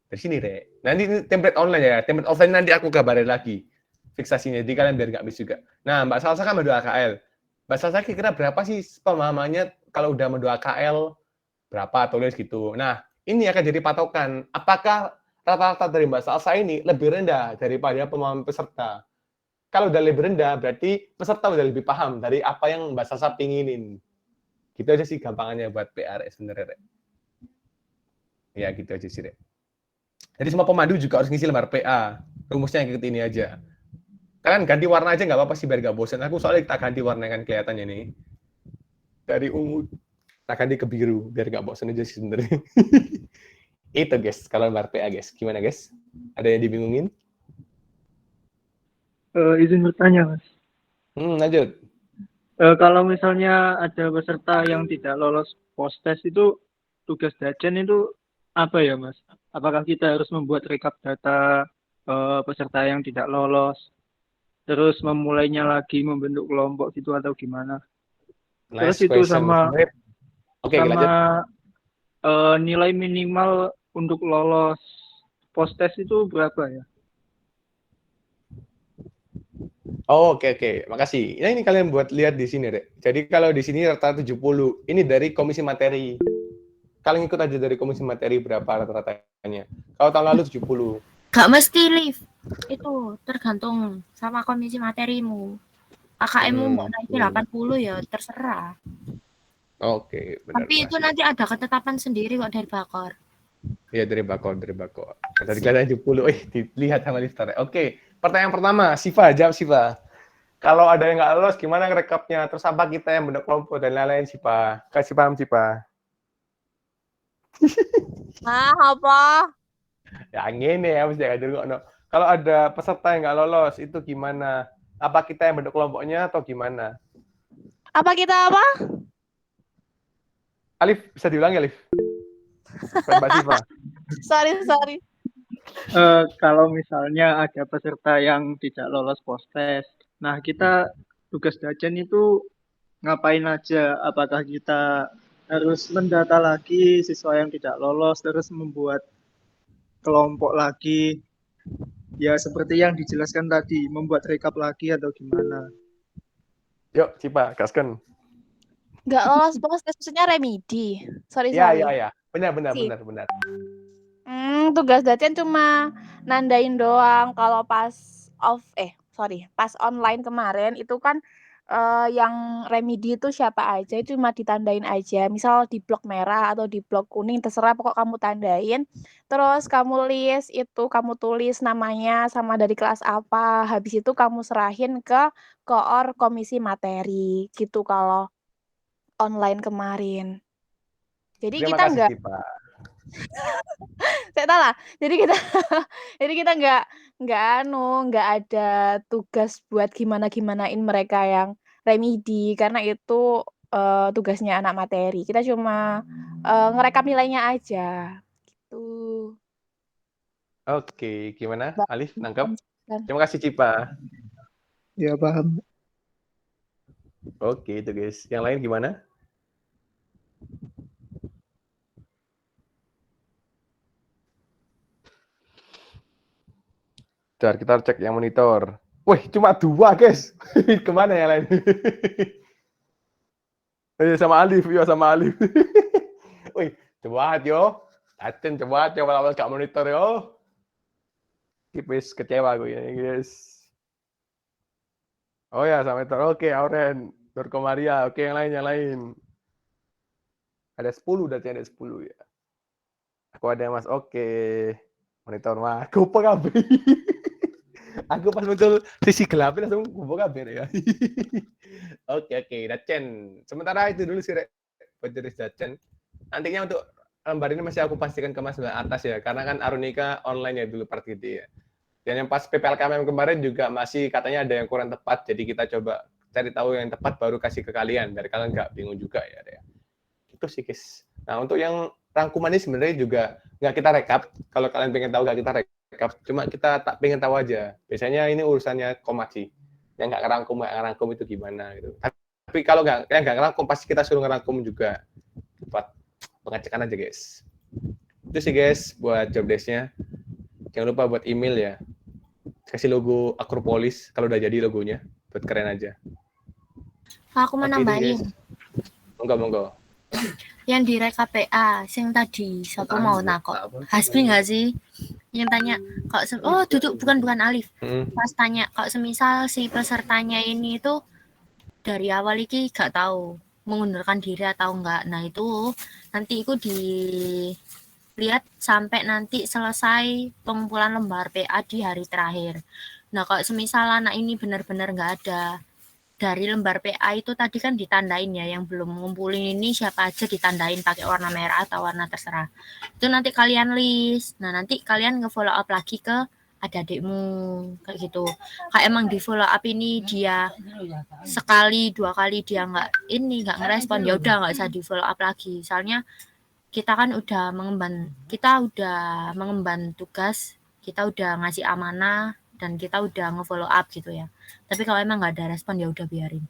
Dari sini, Rek. Nanti ini template online ya. Template offline nanti aku kabarin lagi. Fiksasinya, jadi kalian biar nggak miss juga. Nah, Mbak Salsa kan mandu AKL. Mbak Salsa kira-kira berapa sih pemahamannya kalau udah mandu AKL? Berapa, tulis gitu. Nah, ini akan jadi patokan. Apakah rata-rata dari Mbak Salsa ini lebih rendah daripada pemahaman peserta? Kalau udah lebih rendah, berarti peserta udah lebih paham dari apa yang Mbak Salsa pinginin. Gitu aja sih gampangannya buat PR sebenarnya, Rek. Ya, gitu aja sih, Rek. Jadi semua pemandu juga harus ngisi lembar PA. Rumusnya ikut ini aja. Kalian ganti warna aja nggak apa-apa sih biar nggak bosan. Aku soalnya kita ganti warna kan kelihatannya nih. Dari ungu tak ganti ke biru biar nggak bosan aja sih sebenarnya. Itu guys, kalau lembar PA guys. Gimana guys? Ada yang dibingungin? Izin bertanya, Mas. Lanjut. Kalau misalnya ada peserta yang tidak lolos post-test itu, tugas Dajen itu apa ya, Mas? Apakah kita harus membuat rekap data peserta yang tidak lolos, terus memulainya lagi membentuk kelompok gitu atau gimana? Nice terus itu question. sama Oke, lanjut. Nilai minimal untuk lolos post-test itu berapa ya? Oh, oke. Makasih. Nah, ini kalian buat lihat di sini, Rek. Jadi kalau di sini rata-rata 70. Ini dari komisi materi. Kalian ikut aja dari komisi materi berapa rata-ratanya. Kalau tahun lalu 70. Gak mesti live. Itu tergantung sama komisi materimu. AKM-mu mau naikin 80 ya terserah. Oke, benar. Tapi itu nanti ada ketetapan sendiri kok dari Bakor. Iya, dari Bakor. Tadi kelihatan 70. Dilihat sama lifter. Oke, pertanyaan pertama, Siva, jawab Siva. Kalau ada yang nggak lolos, gimana ngerekapnya? Terus apa kita yang bentuk kelompok dan lain-lain, Siva? Kasih paham, Siva. Apa? Ya, ini ya, mesti ada dulu. Kalau ada peserta yang nggak lolos, itu gimana? Apa kita yang bentuk kelompoknya atau gimana? Apa kita apa? Alif, bisa diulang ya, Alif? Mbak Siva. Sorry. Kalau misalnya ada peserta yang tidak lolos post-test, nah kita tugas Dajen itu ngapain aja? Apakah kita harus mendata lagi siswa yang tidak lolos, terus membuat kelompok lagi? Ya seperti yang dijelaskan tadi, membuat rekap lagi atau gimana? Yuk, Siva, gaskan. Nggak lolos post-test maksudnya remedi. Sorry. Iya. Benar. Tugas Dacian cuma nandain doang. Kalau pas pas online kemarin itu kan yang remedi itu siapa aja itu cuma ditandain aja. Misal di blok merah atau di blok kuning terserah pokok kamu tandain. Terus kamu list itu kamu tulis namanya sama dari kelas apa. Habis itu kamu serahin ke koor komisi materi gitu kalau online kemarin. Jadi Terima kita kasih nggak Cipa. saya salah. Jadi kita jadi kita nggak ada tugas buat gimanain mereka yang remedi karena itu tugasnya anak materi. Kita cuma ngerekap nilainya aja. Gitu. Oke, gimana? Mbak, Alif, nangkep? kan. Terima kasih Cipa. Ya paham. Oke, itu guys. Yang lain gimana? Bentar, kita cek yang monitor. Wih, cuma 2 guys. Kemana yang lain? Sama Alif, yo sama Alif. Wih, coba yo. Aten coba awal gak monitor yo. Tipis kecewa gue ini guys. Oh ya, sama monitor. Oke, Auren, Dorko Maria. Oke, yang lain. Ada 10 berarti ada 10 ya. Aku ada Mas. Oke. Monitor mah. Aku kabeh. Aku pas muncul sisi gelapnya langsung buka kabeh ya. Oke, Dacen. Sementara itu dulu sih Rek. Buat jenis Dacen. Nantinya untuk lembar ini masih aku pastikan ke Mas atas ya. Karena kan Arunika online ya dulu part gitu ya. Dan yang pas PPLKM kemarin juga masih katanya ada yang kurang tepat. Jadi kita coba cari tahu yang tepat baru kasih ke kalian. Biar kalian nggak bingung juga ya. Itu sih guys. Nah untuk yang rangkuman ini sebenarnya juga nggak kita rekap. Kalau kalian pengen tahu nggak kita rekap. Cuma kita tak pengen tahu aja. Biasanya ini urusannya Komat sih. Yang nggak ngerangkum itu gimana gitu. Tapi kalau nggak ngerangkum pasti kita suruh ngerangkum juga. Buat pengecekan aja guys. Itu sih guys buat job desk-nya. Jangan lupa buat email ya. Kasih logo Akropolis kalau udah jadi logonya. Buat keren aja. Aku mau Oke, itu, nambahin. guys. Monggo. Yang di PA, sing tadi siapa mau nakok? Hasbi nggak sih? Yang tanya kok duduk bukan Alif. Pas tanya kok semisal si pesertanya ini itu dari awal iki gak tahu mengundurkan diri atau enggak. Nah, itu nanti itu dilihat sampai nanti selesai pengumpulan lembar PA di hari terakhir. Nah, kalau semisal anak ini benar-benar nggak ada dari lembar PA itu tadi kan ditandain ya, yang belum ngumpulin ini siapa aja ditandain pakai warna merah atau warna terserah. Itu nanti kalian list. Nah, nanti kalian nge-follow up lagi ke adik-adikmu kayak gitu. Kayak emang di follow up ini dia sekali 2 kali dia nggak ngerespon, ya udah nggak usah di follow up lagi. Soalnya kita kan udah mengemban tugas, kita udah ngasih amanah dan kita udah nge-follow up gitu ya. Tapi kalau emang nggak ada respon ya udah biarin.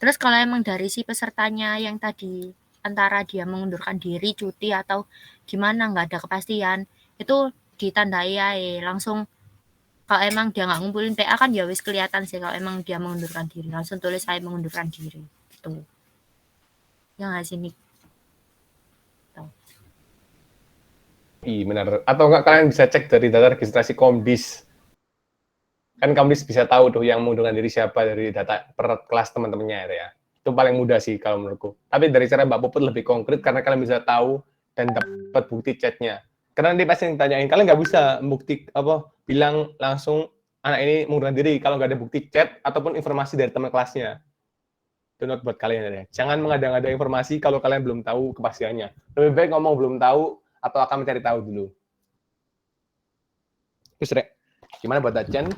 Terus kalau emang dari si pesertanya yang tadi antara dia mengundurkan diri, cuti atau gimana nggak ada kepastian, itu ditandai aja langsung. Kalau emang dia nggak ngumpulin PA kan ya wis kelihatan sih kalau emang dia mengundurkan diri, langsung tulis saya mengundurkan diri. Tuh. Ya nggak sih Nik? Iya benar. Atau enggak kalian bisa cek dari data registrasi Komdis. Kan Komdis bisa tahu tuh yang mengundurkan diri siapa dari data per kelas teman-temannya ya. Itu paling mudah sih kalau menurutku. Tapi dari cara Mbak Puput lebih konkret karena kalian bisa tahu dan dapat bukti chatnya. Karena nanti pasti yang tanyain, kalian nggak bisa bukti bilang langsung anak ini mengundurkan diri kalau nggak ada bukti chat ataupun informasi dari teman kelasnya. Itu note buat kalian ya. Jangan mengada-ngada informasi kalau kalian belum tahu kepastiannya. Lebih baik ngomong belum tahu atau akan mencari tahu dulu. Terus Rek, gimana buat Dacen?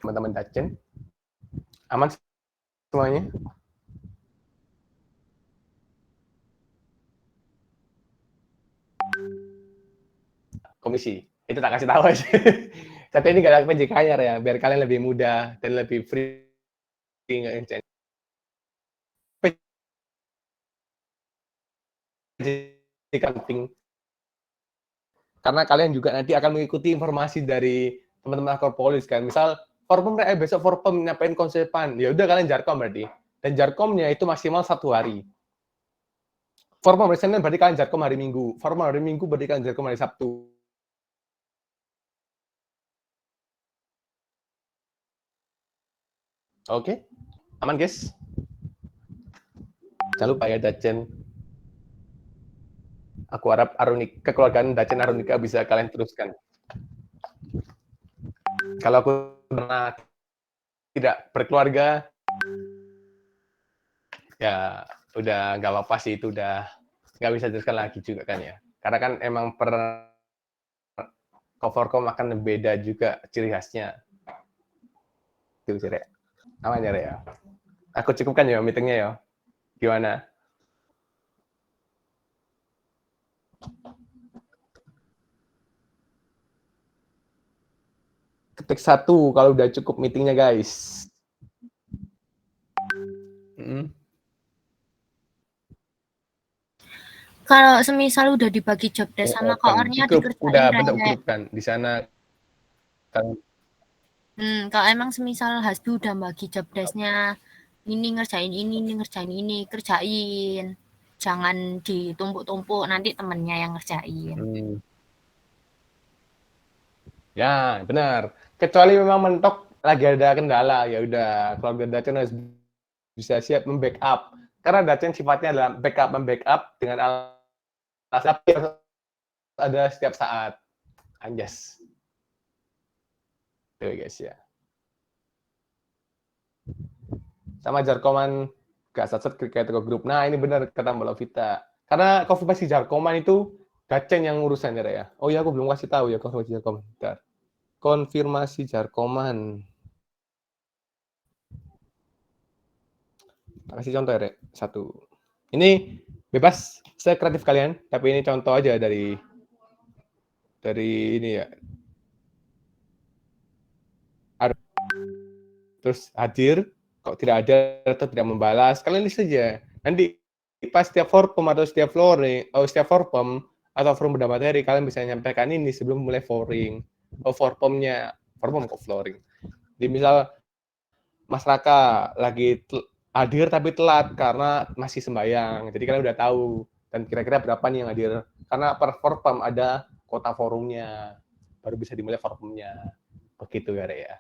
Teman-teman Dacen? Aman semuanya? Komisi, itu tak kasih tahu aja. Tapi ini gak ada PJK-nya ya, biar kalian lebih mudah dan lebih free. Penting. Karena kalian juga nanti akan mengikuti informasi dari teman-teman Akropolis kan. Misal forpom besok forpom ngapain konsepan, ya udah kalian jarkom berarti. Dan jarkomnya itu maksimal 1 hari. Formal hari Senin berarti kalian Jarkom hari Minggu. Formal hari Minggu berarti kalian Jarkom hari Sabtu. Oke, aman guys. Jangan lupa ya Dacen. Aku harap kekeluargaan Dacen Arunika bisa kalian teruskan. Kalau aku pernah tidak berkeluarga, ya udah nggak apa-apa sih, itu udah nggak bisa teruskan lagi juga kan ya. Karena kan emang Covercom akan beda juga ciri khasnya. Itu sih, Rek. Aman ya, Rek ya? Aku cukupkan ya meetingnya ya. Gimana? Ketik 1 kalau udah cukup meetingnya, guys. Kalau semisal udah dibagi job desk sama koornya dikerjain udah bentuk grup kan di sana kan. Kalau emang semisal Hasbi udah bagi job desk-nya, ini ngerjain ini, kerjain. Jangan ditumpuk-tumpuk, nanti temennya yang ngerjain. Ya, benar. Kecuali memang mentok lagi ada kendala, ya udah keluarga Dacen harus bisa siap membackup. Karena Dacen sifatnya adalah membackup dengan alasan ada setiap saat. Anjas. Tuh guys ya. Sama Jarkoman gak satset kayak toko grup. Nah, ini benar kata Mbak Lovita. Karena konfirmasi Jarkoman itu Dacen yang urusannya ya. Oh iya, aku belum kasih tahu ya konfirmasi Jarkoman. Bentar. Konfirmasi Jarkoman. Kasih contoh ya, Rek. 1. Ini bebas sekreatif kalian, tapi ini contoh aja dari ini ya. Terus hadir, kok tidak ada atau tidak membalas, kalian list saja. Nanti pas setiap form atau setiap flooring, setiap form atau forum benda materi, kalian bisa menyampaikan ini sebelum mulai flooring. Form kok flooring. Jadi misal Mas Raka lagi hadir tapi telat karena masih sembahyang. Jadi kalian udah tahu dan kira-kira berapa nih yang hadir. Karena per forum ada kota forumnya. Baru bisa dimulai forumnya. Begitu ya, Rek ya.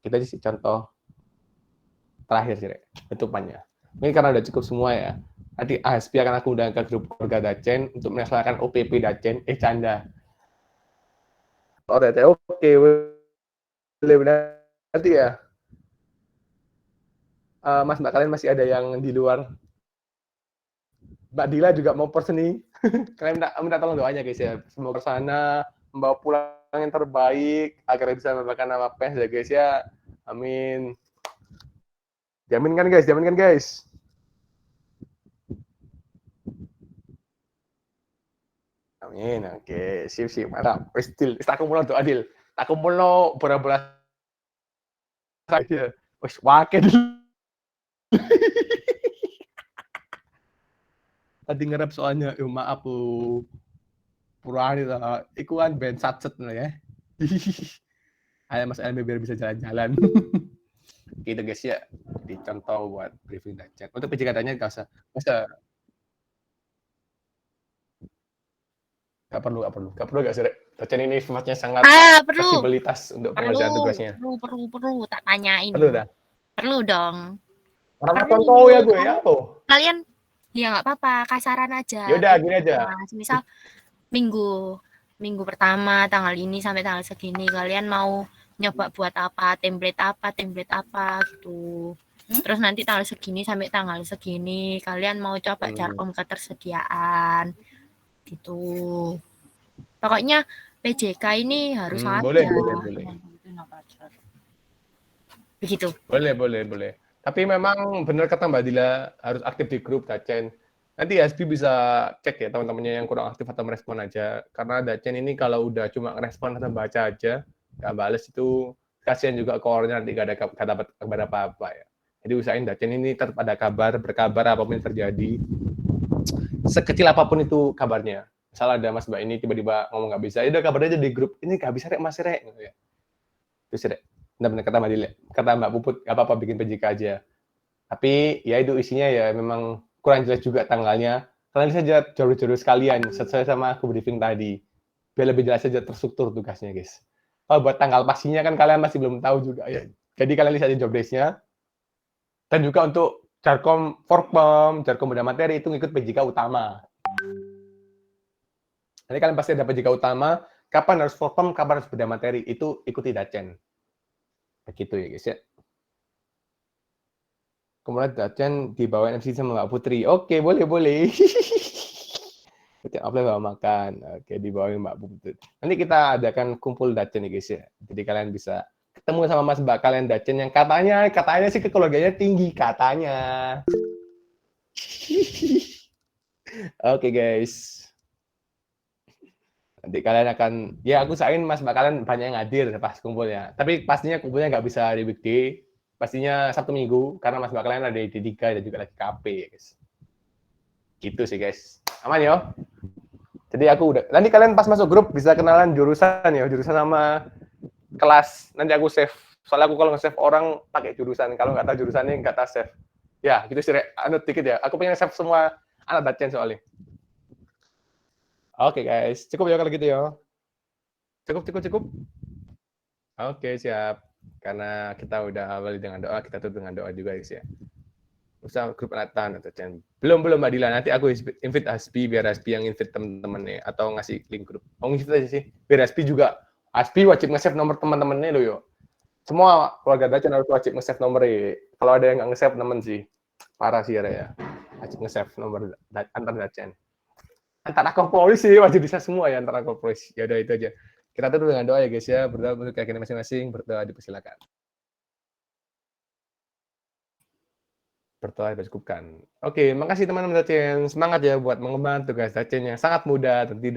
Kita sih contoh terakhir sih, Rek, bentukannya. Ini karena udah cukup semua ya. Nanti ASP akan aku undang ke grup keluarga Dacen untuk melaksanakan OPP Dacen. Canda. Oh, oke. Boleh nanti ya. Mas, Mbak, kalian masih ada yang di luar. Mbak Dila juga mau perseni. Kalian minta tolong doanya guys ya. Semoga sana membawa pulang yang terbaik agar bisa memberikan nama PES ya guys ya. Amin. Jamin kan guys? Amin. Oke, sip. Mantap. Wis aku mulai doa Dil. Aku mulai bola-bola saja. Wis wake tadi ngerap soalnya, maaf Bu. Purani lah, iku kan band satset lah ya. Ayo Mas Elmi biar bisa jalan-jalan. Gitu guys ya. Jadi contoh buat briefing Dacen. Untuk PJKT-nya nggak usah. Nggak perlu nggak sih, Rek? Dacen ini sifatnya sangat fleksibilitas untuk pengerjaan tugasnya. Perlu, tak tanyain. Perlu dah? Perlu dong. Orang contoh ya gue ya tuh. Kalian ya nggak apa-apa, kasaran aja. Yaudah gini aja. Misal minggu pertama tanggal ini sampai tanggal segini kalian mau nyoba buat apa, template apa gitu. Terus nanti tanggal segini sampai tanggal segini kalian mau coba Jarkom ketersediaan gitu. Pokoknya PJK ini harus ada. Boleh. Begitu. Boleh. Tapi memang benar kata Mbak Dila harus aktif di grup Dacen. Nanti Hasbi bisa cek ya teman-temannya yang kurang aktif atau merespon aja. Karena Dacen ini kalau udah cuma respon atau baca aja, nggak bales itu kasihan juga core-nya nanti nggak dapat kabar apa-apa ya. Jadi usahain Dacen ini tetap ada berkabar apapun yang terjadi. Sekecil apapun itu kabarnya. Misal ada Mas Mbak ini tiba-tiba ngomong nggak bisa, ya udah kabar aja di grup. Ini nggak bisa Rek, Mas Rek. Terus Rek. Benar kata Mbak Dila, kata Mbak Puput, nggak apa-apa bikin PJK aja. Tapi ya itu isinya ya memang kurang jelas juga tanggalnya, kalian saja jauh-jauh sekalian sesuai sama aku briefing tadi. Biar lebih jelas saja terstruktur tugasnya, guys. Kalau buat tanggal pastinya kan kalian masih belum tahu juga ya. Jadi kalian lihat aja job desk-nya. Dan juga untuk Jarkom Forpom, Jarkom beda materi itu ngikut PJK utama. Nanti kalian pasti ada PJK utama, kapan harus Forpom, kapan harus beda materi, itu ikuti Dacen. Begitu ya guys ya. Kemudian Dacen dibawain MC sama Mbak Putri. Oke, boleh. Apply bawa makan. Oke, dibawain Mbak Putri. Nanti kita adakan kumpul Dacen ya guys ya. Jadi kalian bisa ketemu sama Mas Mbak kalian Dacen yang katanya sih kekeluarganya tinggi katanya. Oke guys. Nanti kalian akan, ya aku usahain Mas Mbak kalian banyak yang hadir pas kumpulnya. Tapi pastinya kumpulnya nggak bisa di weekday. Pastinya Sabtu Minggu, karena Mas Mbak kalian ada di D3 dan juga lagi KP ya guys. Gitu sih guys. Aman ya? Jadi aku udah, nanti kalian pas masuk grup bisa kenalan jurusan ya, jurusan sama kelas. Nanti aku save. Soalnya aku kalau nge-save orang pakai jurusan. Kalau nggak tahu jurusannya nggak tak save. Ya, gitu sih. Anut dikit ya. Aku pengen save semua anak Dacen soalnya. Oke guys, cukup ya kalau gitu ya. Cukup. Oke, siap. Karena kita udah awali dengan doa, kita tutup dengan doa juga guys ya. Usaha grup Anatan atau Dacen. Belum Mbak Dila, nanti aku invite Aspi biar Aspi yang invite temen-temennya atau ngasih link grup. Oh, invite aja sih. Biar Aspi juga. Aspi wajib nge-save nomor teman-temannya loh yo. Semua keluarga Dacen harus wajib nge-save nomornya. Kalau ada yang nggak nge-save temen sih, parah sih ya. Wajib nge-save nomor antar Dacen. Antara korporasi wajib bisa semua ya antara korporasi. Ya udah itu aja. Kita tutup dengan doa ya guys ya. Berdoa untuk keyakinan masing-masing. Berdoa dipersilakan. Berdoa dicukupkan. Oke, makasih teman-teman Dacen. Semangat ya buat mengembangkan tugas Dacen yang sangat mudah dan tidak